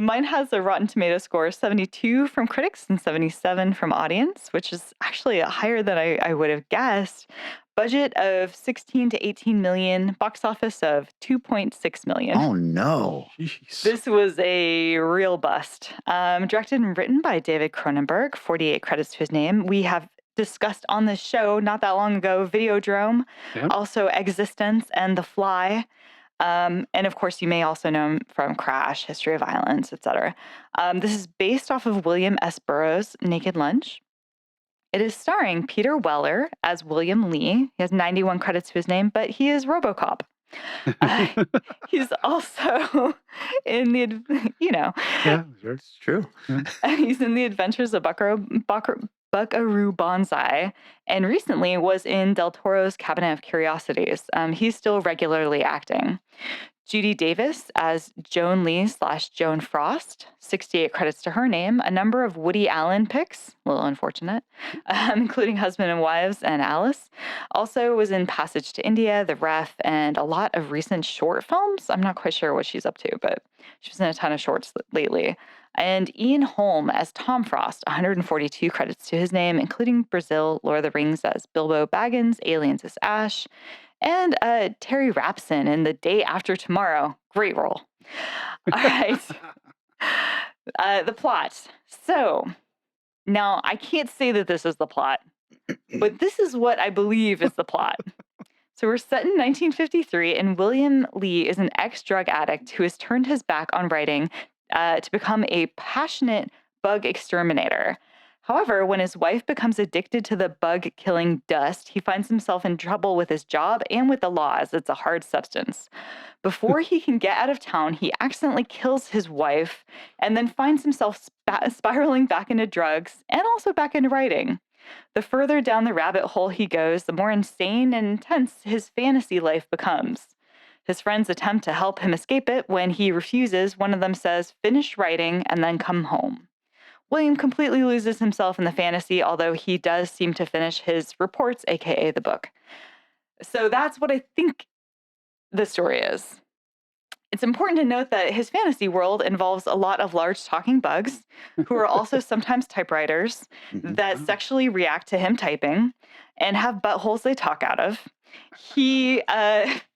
Mine has a Rotten Tomato score of 72 from critics and 77 from audience, which is actually higher than I would have guessed. Budget of 16 to 18 million, box office of 2.6 million. Oh, no. Jeez. This was a real bust. Directed and written by David Cronenberg, 48 credits to his name. We have discussed on this show not that long ago, Videodrome, Yep. also Existence and The Fly. And of course, you may also know him from Crash, History of Violence, etc. This is based off of William S. Burroughs' Naked Lunch. It is starring Peter Weller as William Lee. He has 91 credits to his name, but he is RoboCop. He's also in the, Yeah, sure. It's true. he's in The Adventures of Buckaroo Banzai, and recently was in Del Toro's Cabinet of Curiosities. He's still regularly acting. Judy Davis as Joan Lee / Joan Frost, 68 credits to her name, a number of Woody Allen picks, a little unfortunate, including Husband and Wives and Alice. Also was in Passage to India, The Ref, and a lot of recent short films. I'm not quite sure what she's up to, but she's in a ton of shorts lately. And Ian Holm as Tom Frost, 142 credits to his name, including Brazil, Lord of the Rings as Bilbo Baggins, Aliens as Ash, and Terry Rapson in The Day After Tomorrow. Great role. All right. The plot. So now I can't say that this is the plot, but this is what I believe is the plot. So we're set in 1953, and William Lee is an ex-drug addict who has turned his back on writing to become a passionate bug exterminator. However, when his wife becomes addicted to the bug-killing dust, he finds himself in trouble with his job and with the law, as it's a hard substance. Before he can get out of town, he accidentally kills his wife and then finds himself spiraling back into drugs and also back into writing. The further down the rabbit hole he goes, the more insane and intense his fantasy life becomes. His friends attempt to help him escape it. When he refuses, one of them says, "Finish writing and then come home." William completely loses himself in the fantasy, although he does seem to finish his reports, aka the book. So that's what I think the story is. It's important to note that his fantasy world involves a lot of large talking bugs who are also sometimes typewriters that sexually react to him typing and have buttholes they talk out of. He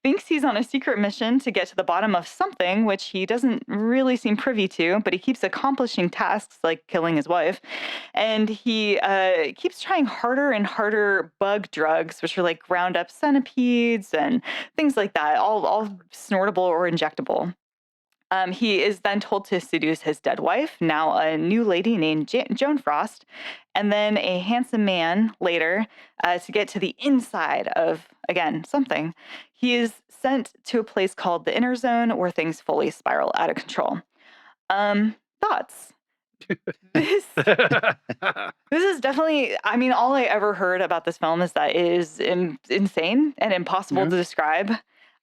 thinks he's on a secret mission to get to the bottom of something, which he doesn't really seem privy to, but he keeps accomplishing tasks like killing his wife. And he keeps trying harder and harder bug drugs, which are like ground up centipedes and things like that, all snortable or injectable. He is then told to seduce his dead wife, now a new lady named Joan Frost, and then a handsome man later to get to the inside of, again, something. He is sent to a place called the Inner Zone where things fully spiral out of control. Thoughts? This is definitely, I mean, all I ever heard about this film is that it is insane and impossible to describe.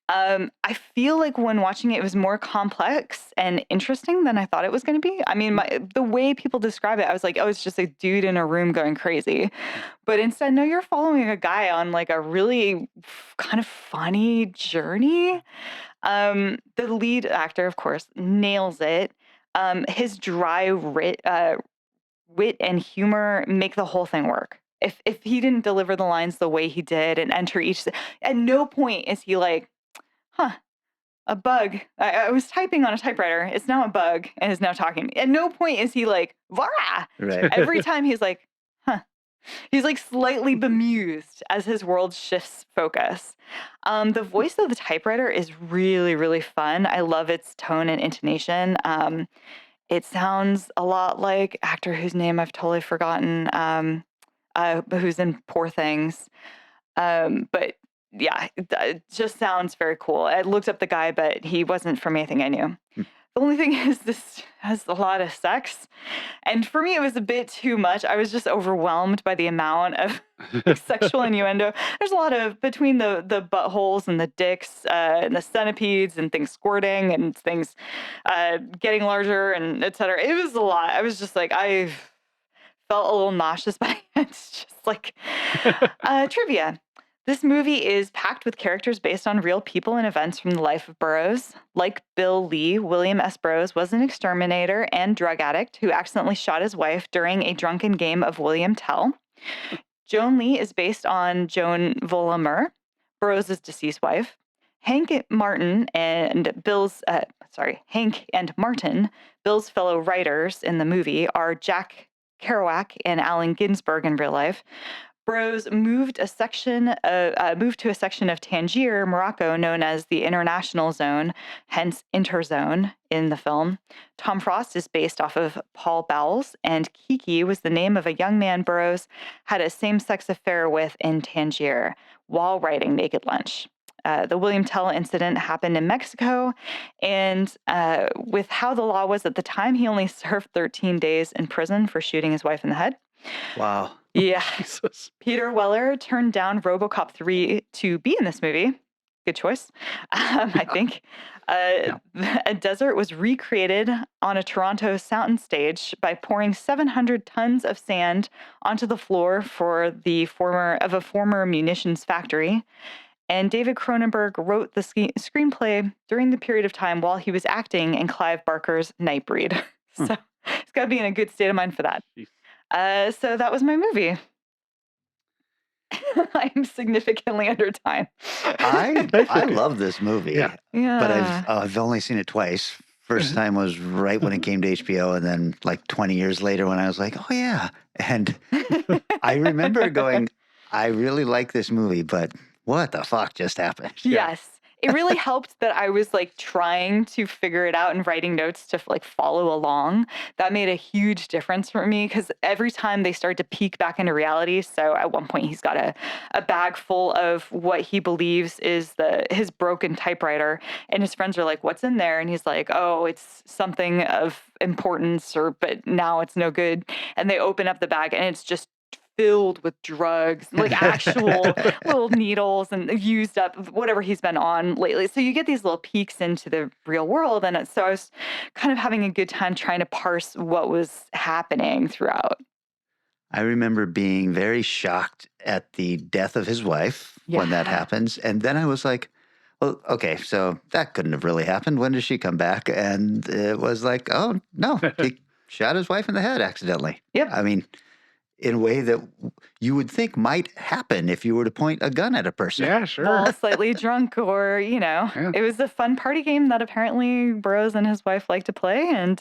I feel like when watching it, it was more complex and interesting than I thought it was going to be. I mean, the way people describe it, I was like, oh, it's just a dude in a room going crazy. But instead, no, you're following a guy on like a really kind of funny journey. The lead actor, of course, nails it. His dry wit and humor make the whole thing work. If he didn't deliver the lines the way he did and enter each, at no point is he like, a bug. I was typing on a typewriter. It's now a bug and is now talking. At no point is he like, "Vara!" Right. Every time he's like, He's like slightly bemused as his world shifts focus. The voice of the typewriter is really, really fun. I love its tone and intonation. It sounds a lot like actor whose name I've totally forgotten, who's in Poor Things. But yeah, it just sounds very cool. I looked up the guy, but he wasn't from anything I knew. The only thing is this has a lot of sex. And for me, it was a bit too much. I was just overwhelmed by the amount of sexual innuendo. There's a lot of, between the buttholes and the dicks and the centipedes and things squirting and things getting larger and et cetera. It was a lot. I was just like, I felt a little nauseous by it. It's just like trivia. This movie is packed with characters based on real people and events from the life of Burroughs. Like Bill Lee, William S. Burroughs was an exterminator and drug addict who accidentally shot his wife during a drunken game of William Tell. Joan Lee is based on Joan Volamer, Burroughs' deceased wife. Hank and Martin, Bill's fellow writers in the movie, are Jack Kerouac and Allen Ginsberg in real life. Burroughs moved to a section of Tangier, Morocco, known as the International Zone, hence Interzone in the film. Tom Frost is based off of Paul Bowles, and Kiki was the name of a young man Burroughs had a same-sex affair with in Tangier while writing Naked Lunch. The William Tell incident happened in Mexico, and with how the law was at the time, he only served 13 days in prison for shooting his wife in the head. Wow. Yeah. Jesus. Peter Weller turned down RoboCop 3 to be in this movie. Good choice, I think. A desert was recreated on a Toronto soundstage by pouring 700 tons of sand onto the floor for a former munitions factory. And David Cronenberg wrote the screenplay during the period of time while he was acting in Clive Barker's Nightbreed. So he's got to be in a good state of mind for that. So that was my movie. I'm significantly under time. I love this movie. Yeah. But I've only seen it twice. First time was right when it came to HBO, and then like 20 years later when I was like, oh yeah. And I remember going, I really like this movie, but what the fuck just happened? Yes. It really helped that I was like trying to figure it out and writing notes to like follow along. That made a huge difference for me because every time they start to peek back into reality. So at one point he's got a bag full of what he believes is his broken typewriter, and his friends are like, what's in there? And he's like, oh, it's something of importance, but now it's no good. And they open up the bag and it's just filled with drugs, like actual little needles and used up whatever he's been on lately. So you get these little peeks into the real world. And so I was kind of having a good time trying to parse what was happening throughout. I remember being very shocked at the death of his wife when that happens. And then I was like, well, okay, so that couldn't have really happened. When does she come back? And it was like, oh, no, he shot his wife in the head accidentally. Yep. I mean, in a way that you would think might happen if you were to point a gun at a person. Yeah, sure. Well, slightly drunk or, It was a fun party game that apparently Burroughs and his wife like to play. And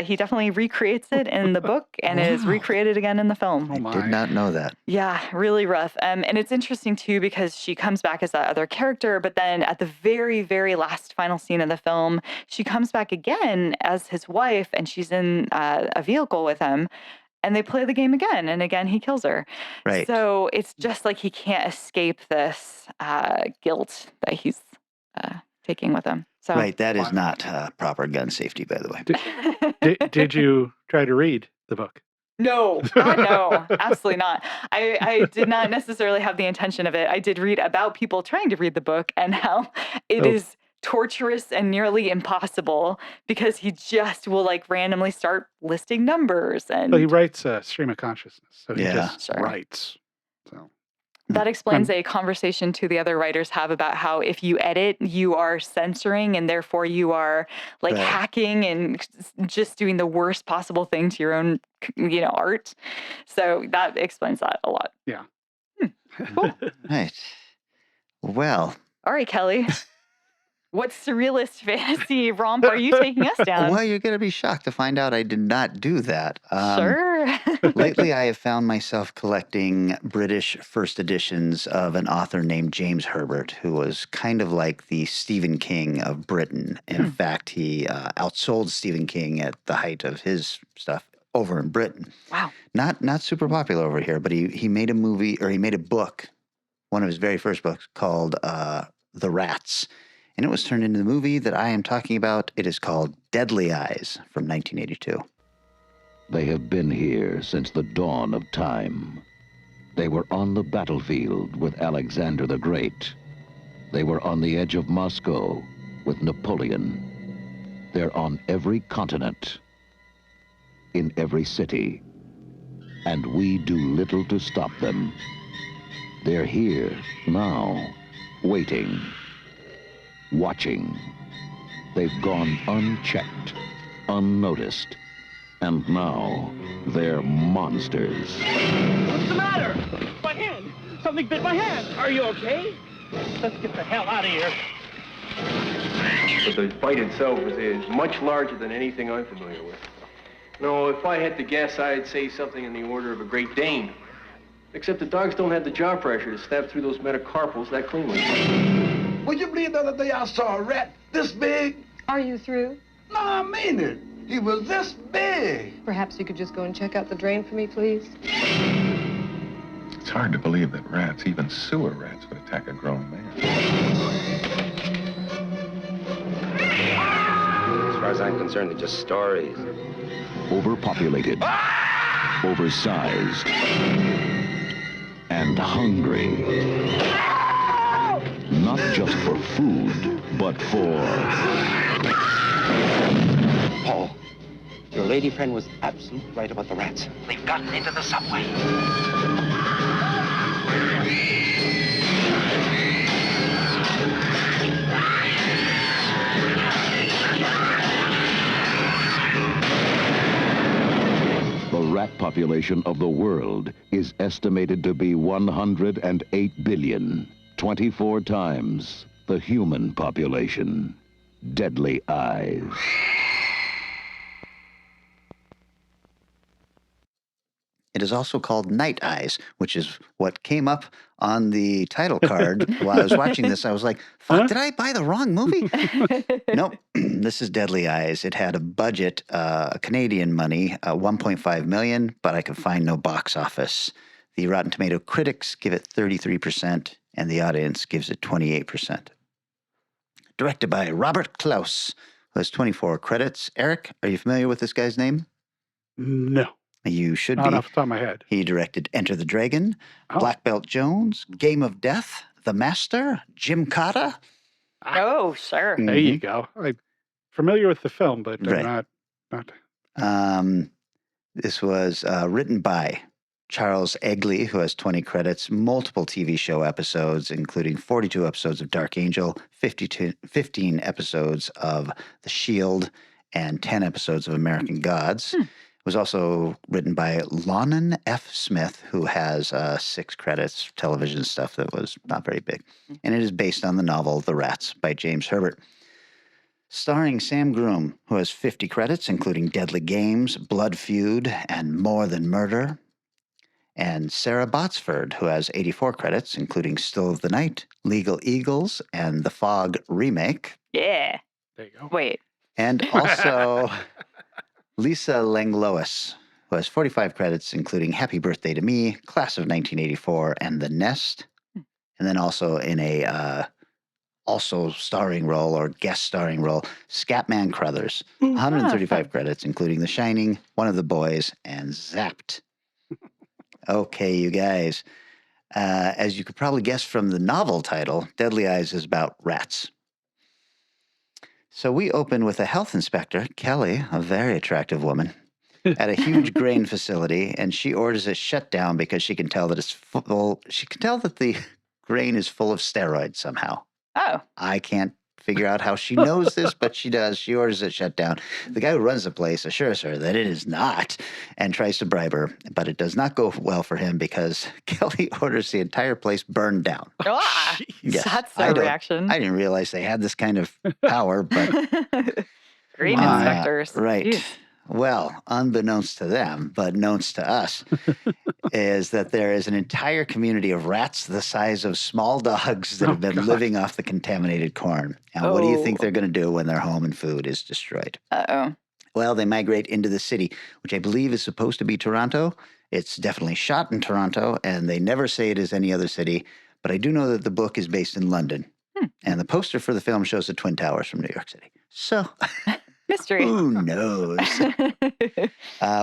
he definitely recreates it in the book and is recreated again in the film. I did not know that. Yeah, really rough. And it's interesting, too, because she comes back as that other character. But then at the very, very last final scene of the film, she comes back again as his wife, and she's in a vehicle with him. And they play the game again, and again he kills her. Right. So it's just like he can't escape this guilt that he's taking with him. So Right, that is not proper gun safety, by the way. Did you try to read the book? No, God, no, absolutely not. I did not necessarily have the intention of it. I did read about people trying to read the book and how it is torturous and nearly impossible because he just will like randomly start listing numbers and Well, he writes stream of consciousness, so he Yeah. just writes. So that explains a conversation two the other writers have about how if you edit, you are censoring and therefore you are like Right. hacking and just doing the worst possible thing to your own, art. So that explains that a lot. Yeah. Cool. Right. Well, All right, Kelly. What surrealist fantasy romp are you taking us down? well, you're going to be shocked to find out I did not do that. Sure. Lately, I have found myself collecting British first editions of an author named James Herbert, who was kind of like the Stephen King of Britain. In fact, he outsold Stephen King at the height of his stuff over in Britain. Wow. Not super popular over here, but he made a movie, or he made a book, one of his very first books, called The Rats. And it was turned into the movie that I am talking about. It is called Deadly Eyes from 1982. They have been here since the dawn of time. They were on the battlefield with Alexander the Great. They were on the edge of Moscow with Napoleon. They're on every continent, in every city, and we do little to stop them. They're here now, waiting, watching. They've gone unchecked, unnoticed, and now they're monsters. What's the matter? My hand! Something bit my hand! Are you okay? Let's get the hell out of here. But the fight itself is much larger than anything I'm familiar with. No, if I had to guess, I'd say something in the order of a Great Dane. Except the dogs don't have the jaw pressure to stab through those metacarpals that cleanly. Would you believe the other day I saw a rat this big? Are you through? No, I mean it. He was this big. Perhaps you could just go and check out the drain for me, please? It's hard to believe that rats, even sewer rats, would attack a grown man. As far as I'm concerned, they're just stories. Overpopulated, oversized, and hungry. Not just for food, but for... Paul, your lady friend was absolutely right about the rats. They've gotten into the subway. The rat population of the world is estimated to be 108 billion, 24 times the human population. Deadly Eyes. It is also called Night Eyes, which is what came up on the title card while I was watching this. I was like, fuck, did I buy the wrong movie? Nope, this is Deadly Eyes. It had a budget, Canadian money, 1.5 million, but I could find no box office. The Rotten Tomato critics give it 33%, and the audience gives it 28%. Directed by Robert Klaus, who has 24 credits. Eric, are you familiar with this guy's name? No. You should Not be. off the top of my head. He directed Enter the Dragon, Black Belt Jones, Game of Death, The Master, Jim Cotta. Oh, sure. There you go. I'm familiar with the film, but Right. not. This was written by Charles Egley, who has 20 credits, multiple TV show episodes, including 42 episodes of Dark Angel, 15 episodes of The Shield, and 10 episodes of American Gods. It was also written by Lonan F. Smith, who has 6 credits, television stuff that was not very big. And it is based on the novel The Rats by James Herbert. Starring Sam Groom, who has 50 credits, including Deadly Games, Blood Feud, and More Than Murder. And Sarah Botsford, who has 84 credits, including Still of the Night, Legal Eagles, and The Fog Remake. Yeah. There you go. Wait. And also Lisa Langlois, who has 45 credits, including Happy Birthday to Me, Class of 1984, and The Nest. And then also in a also starring role or guest starring role, Scatman Crothers. 135 credits, including The Shining, One of the Boys, and Zapped. Okay, you guys. As you could probably guess from the novel title, Deadly Eyes is about rats. So we open with a health inspector, Kelly, a very attractive woman, at a huge grain facility, and she orders it shut down because she can tell that it's full. She can tell that the grain is full of steroids somehow. Oh. I can't figure out how she knows this, but she does. She orders it shut down. The guy who runs the place assures her that it is not and tries to bribe her, but it does not go well for him because Kelly orders the entire place burned down. Ah, Yes, that's their reaction. I didn't realize they had this kind of power, but Grain inspectors. right. Jeez. Well, unbeknownst to them, but knownst to us, is that there is an entire community of rats the size of small dogs that have been living off the contaminated corn. And what do you think they're going to do when their home and food is destroyed? Uh-oh. Well, they migrate into the city, which I believe is supposed to be Toronto. It's definitely shot in Toronto, and they never say it is any other city. But I do know that the book is based in London. And the poster for the film shows the Twin Towers from New York City. So... Mystery. Who knows?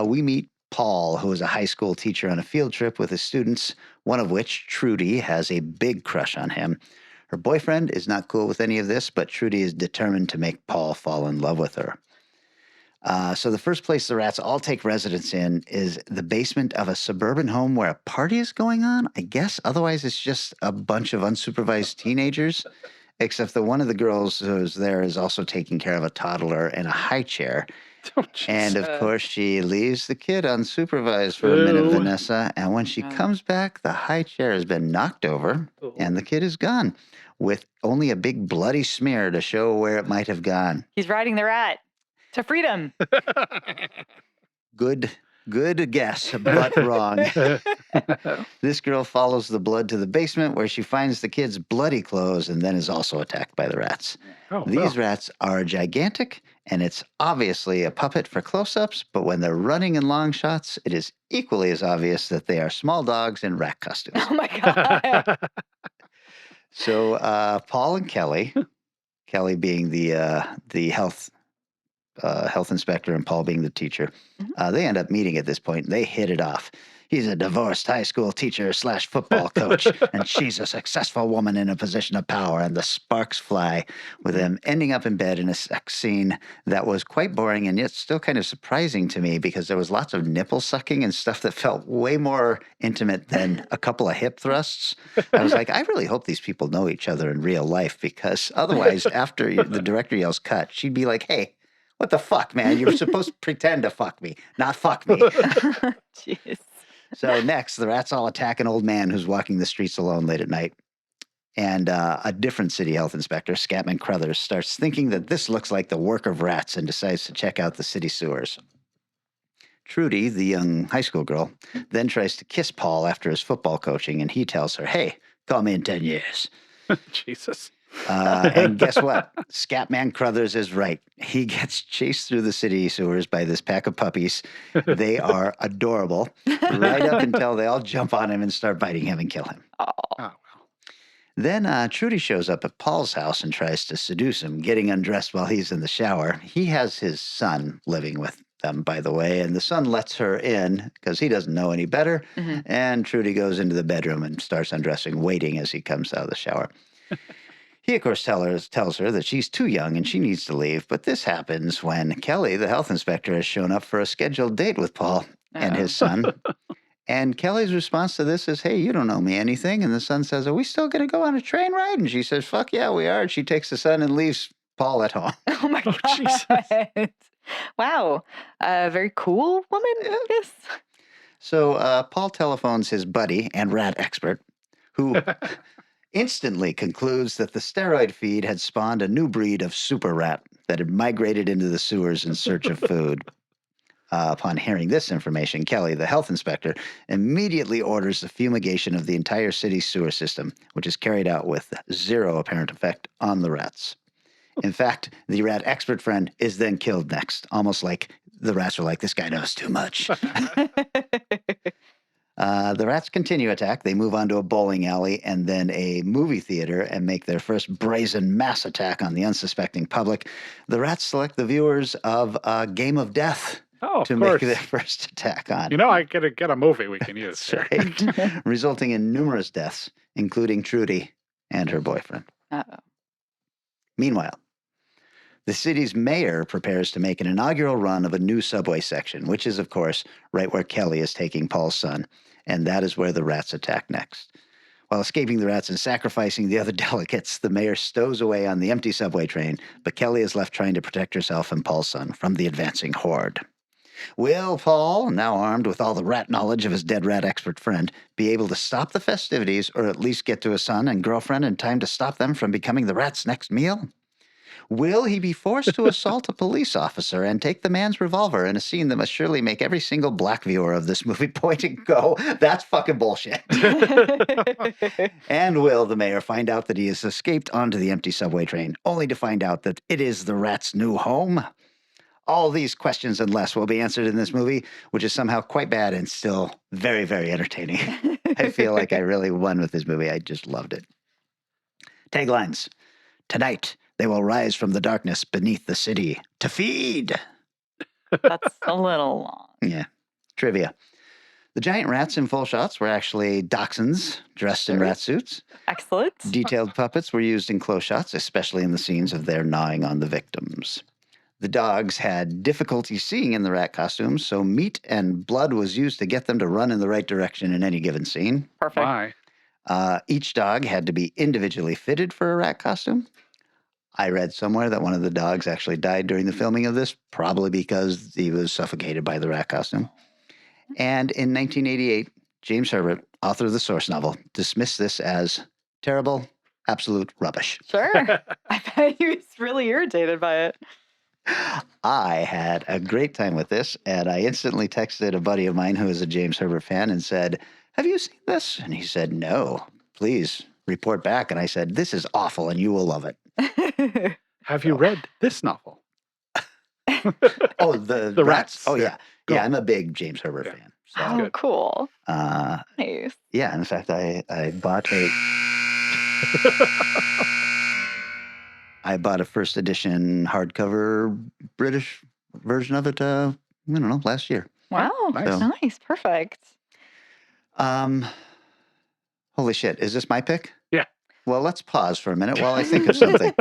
We meet Paul, who is a high school teacher on a field trip with his students, one of which, Trudy, has a big crush on him. Her boyfriend is not cool with any of this, but Trudy is determined to make Paul fall in love with her. So the first place the rats all take residence in is the basement of a suburban home where a party is going on, I guess. Otherwise, it's just a bunch of unsupervised teenagers. Except that one of the girls who's there is also taking care of a toddler in a high chair. And of course, she leaves the kid unsupervised for a minute, Vanessa. And when she comes back, the high chair has been knocked over and the kid is gone with only a big bloody smear to show where it might have gone. He's riding the rat to freedom. Good guess, but wrong. This girl follows the blood to the basement where she finds the kid's bloody clothes and then is also attacked by the rats. Oh, These well. rats are gigantic, and it's obviously a puppet for close-ups, but when they're running in long shots, it is equally as obvious that they are small dogs in rat costumes. Oh my God. So Paul and Kelly being the health inspector and Paul being the teacher, they end up meeting at this point. And they hit it off. He's a divorced high school teacher / football coach, and she's a successful woman in a position of power. And the sparks fly with them ending up in bed in a sex scene that was quite boring and yet still kind of surprising to me because there was lots of nipple sucking and stuff that felt way more intimate than a couple of hip thrusts. I was like, I really hope these people know each other in real life because otherwise, after the director yells cut, she'd be like, hey, what the fuck, man? You're supposed to pretend to fuck me, not fuck me. Jeez. So next, the rats all attack an old man who's walking the streets alone late at night. And a different city health inspector, Scatman Crothers, starts thinking that this looks like the work of rats and decides to check out the city sewers. Trudy, the young high school girl, then tries to kiss Paul after his football coaching, and he tells her, hey, call me in 10 years. Jesus. And guess what? Scatman Crothers is right. He gets chased through the city sewers by this pack of puppies. They are adorable, right up until they all jump on him and start biting him and kill him. Oh. Then Trudy shows up at Paul's house and tries to seduce him, getting undressed while he's in the shower. He has his son living with them, by the way, and the son lets her in because he doesn't know any better. And Trudy goes into the bedroom and starts undressing, waiting as he comes out of the shower. He, of course, tells her that she's too young and she needs to leave. But this happens when Kelly, the health inspector, has shown up for a scheduled date with Paul and his son. And Kelly's response to this is, hey, you don't owe me anything. And the son says, are we still going to go on a train ride? And she says, fuck yeah, we are. And she takes the son and leaves Paul at home. Oh my God. Jesus. Wow. Very cool woman, I guess. So Paul telephones his buddy and rat expert, who instantly concludes that the steroid feed had spawned a new breed of super rat that had migrated into the sewers in search of food. Upon hearing this information, Kelly, the health inspector, immediately orders the fumigation of the entire city's sewer system, which is carried out with zero apparent effect on the rats. In fact, the rat expert friend is then killed next, almost like the rats were like, this guy knows too much. The rats continue attack. They move on to a bowling alley and then a movie theater and make their first brazen mass attack on the unsuspecting public. The rats select the viewers of Game of Death to make their first attack on. You know, I get a movie we can use. That's right. Resulting in numerous deaths, including Trudy and her boyfriend. Uh-oh. Meanwhile, the city's mayor prepares to make an inaugural run of a new subway section, which is, of course, right where Kelly is taking Paul's son, and that is where the rats attack next. While escaping the rats and sacrificing the other delegates, the mayor stows away on the empty subway train, but Kelly is left trying to protect herself and Paul's son from the advancing horde. Will Paul, now armed with all the rat knowledge of his dead rat expert friend, be able to stop the festivities or at least get to his son and girlfriend in time to stop them from becoming the rat's next meal? Will he be forced to assault a police officer and take the man's revolver in a scene that must surely make every single black viewer of this movie point and go, that's fucking bullshit? And will the mayor find out that he has escaped onto the empty subway train, only to find out that it is the rat's new home? All these questions and less will be answered in this movie, which is somehow quite bad and still very, very entertaining. I feel like I really won with this movie. I just loved it. Taglines. Tonight, they will rise from the darkness beneath the city to feed. That's a little long. Yeah. Trivia. The giant rats in full shots were actually dachshunds dressed in rat suits. Excellent. Detailed puppets were used in close shots, especially in the scenes of their gnawing on the victims. The dogs had difficulty seeing in the rat costumes, so meat and blood was used to get them to run in the right direction in any given scene. Perfect. Each dog had to be individually fitted for a rat costume. I read somewhere that one of the dogs actually died during the filming of this, probably because he was suffocated by the rat costume. And in 1988, James Herbert, author of the source novel, dismissed this as terrible, absolute rubbish. Sure. I bet he was really irritated by it. I had a great time with this, and I instantly texted a buddy of mine who is a James Herbert fan and said, "Have you seen this?" And he said, "No. Please report back." And I said, "This is awful, and you will love it." Have you read this novel? Oh, the The rats. Rats, Oh, yeah. yeah. Go. Yeah, I'm a big James Herbert fan. So, Oh, cool. nice. Yeah, in fact, I bought a first edition hardcover British version of it, I don't know, last year. Wow. nice. Nice. Perfect. Holy shit. Is this my pick? Yeah. Well, let's pause for a minute while I think of something.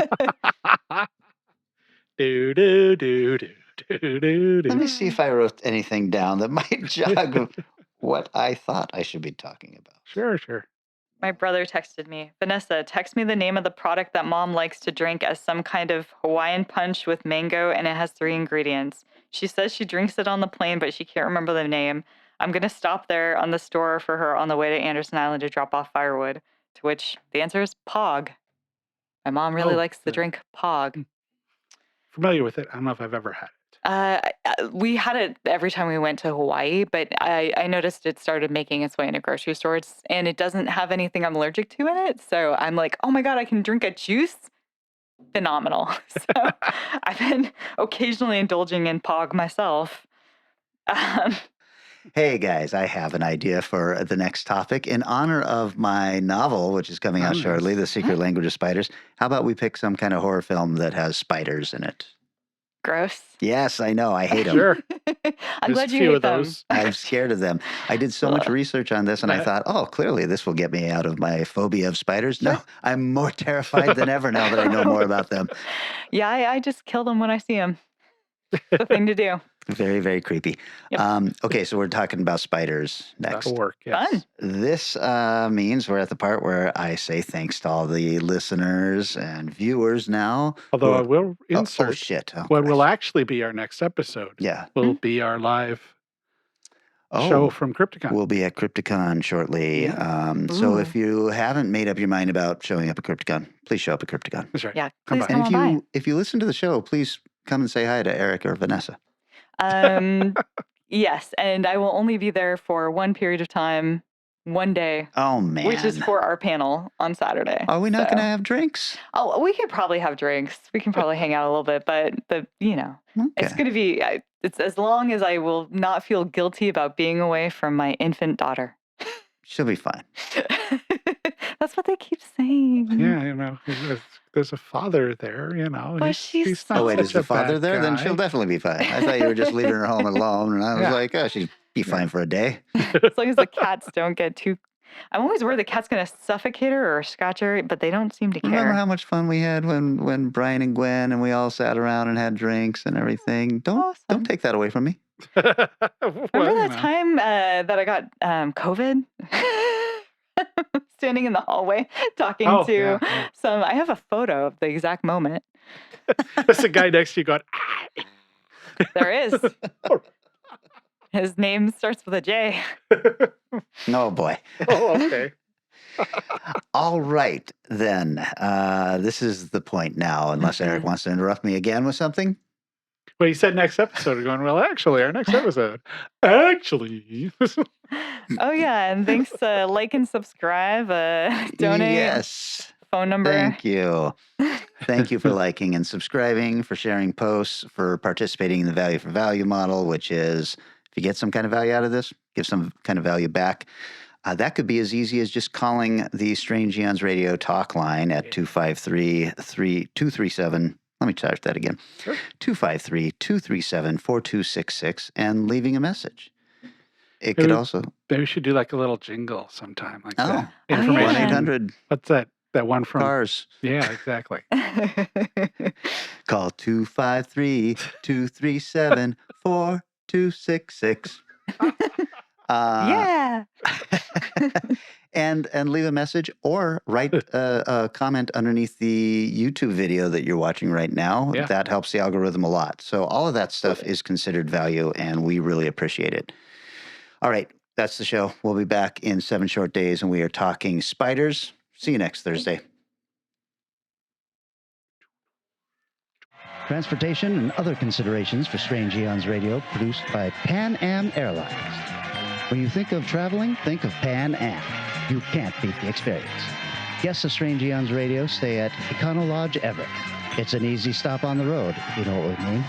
Do, do, do, do, do, do, do. Let me see if I wrote anything down that might jog what I thought I should be talking about. Sure. My brother texted me, "Vanessa, text me the name of the product that mom likes to drink as some kind of Hawaiian punch with mango, and it has 3 ingredients. She says she drinks it on the plane, but she can't remember the name. I'm going to stop there on the store for her on the way to Anderson Island to drop off firewood." To which the answer is Pog. My mom really likes the drink Pog. Familiar with it. I don't know if I've ever had it. We had it every time we went to Hawaii, but I noticed it started making its way into grocery stores, and it doesn't have anything I'm allergic to in it. So I'm like, oh my God, I can drink a juice? Phenomenal. So I've been occasionally indulging in Pog myself. Hey guys, I have an idea for the next topic. In honor of my novel, which is coming out shortly, The Secret Language of Spiders, how about we pick some kind of horror film that has spiders in it? Gross. Yes, I know. I hate them. Sure. I'm glad you hate them. I'm scared of them. I did so much research on this, and I thought, oh, clearly this will get me out of my phobia of spiders. No, I'm more terrified than ever now that I know more about them. Yeah, I just kill them when I see them. The thing to do. Very, very creepy. Yep. Okay, so we're talking about spiders next. That'll work, yes. Fun. This means we're at the part where I say thanks to all the listeners and viewers now. Although I will insert Oh, shit. Oh, what will actually be our next episode. Yeah. Will be our live show from Crypticon. We'll be at Crypticon shortly. So if you haven't made up your mind about showing up at Crypticon, please show up at Crypticon. That's right. Yeah, Come please by. come And on by. if you listen to the show, please come and say hi to Eric or Vanessa. Yes, and I will only be there for one period of time, one day. Oh, man. Which is for our panel on Saturday. Are we not going to have drinks? Oh, we could probably have drinks. We can probably hang out a little bit, but it's going to be, it's as long as I will not feel guilty about being away from my infant daughter. She'll be fine. That's what they keep saying. Yeah, there's a father there, But he's not Oh, wait, such is the a father bad there? Then guy. she'll definitely be fine. I thought you were just leaving her home alone, and I was like, oh, she'd be fine for a day. As long as the cats don't get too... I'm always worried the cat's going to suffocate her or scratch her, but they don't seem to care. Remember how much fun we had when Brian and Gwen and we all sat around and had drinks and everything? Don't take that away from me. Remember that time that I got COVID? Standing in the hallway talking to some... I have a photo of the exact moment. There's a guy next to you going, There is. His name starts with a J. Oh, boy. Oh, okay. All right, then. This is the point now, unless Eric wants to interrupt me again with something. Well, you said next episode. We're going, well, actually, our next episode. Actually. Oh, yeah. And thanks. Like and subscribe. Donate. Yes. Phone number. Thank you. Thank you for liking and subscribing, for sharing posts, for participating in the value for value model, which is if you get some kind of value out of this, give some kind of value back. That could be as easy as just calling the Strange Eons Radio talk line at 253-237. Let me start that again. Sure. 253-237-4266 and leaving a message. It could also... Maybe we should do like a little jingle sometime. Like that. Oh, Information. 1-800. What's that? That one from... Cars. Yeah, exactly. Call 253-237-4266. Yeah. and leave a message or write a comment underneath the YouTube video that you're watching right now. Yeah. That helps the algorithm a lot. So all of that stuff is considered value, and we really appreciate it. All right, that's the show. We'll be back in 7 short days, and we are talking spiders. See you next Thursday. transportation, and other considerations for Strange Eons Radio, produced by Pan Am Airlines. When you think of traveling, think of Pan Am. You can't beat the experience. Guests of Strange Eons Radio stay at Econo Lodge Everett. It's an easy stop on the road, if you know what we mean.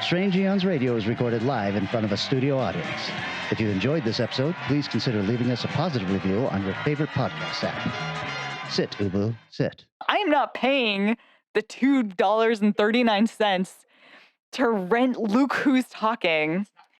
Strange Eons Radio is recorded live in front of a studio audience. If you enjoyed this episode, please consider leaving us a positive review on your favorite podcast app. Sit, Ubu, sit. I am not paying the $2.39 to rent Luke Who's Talking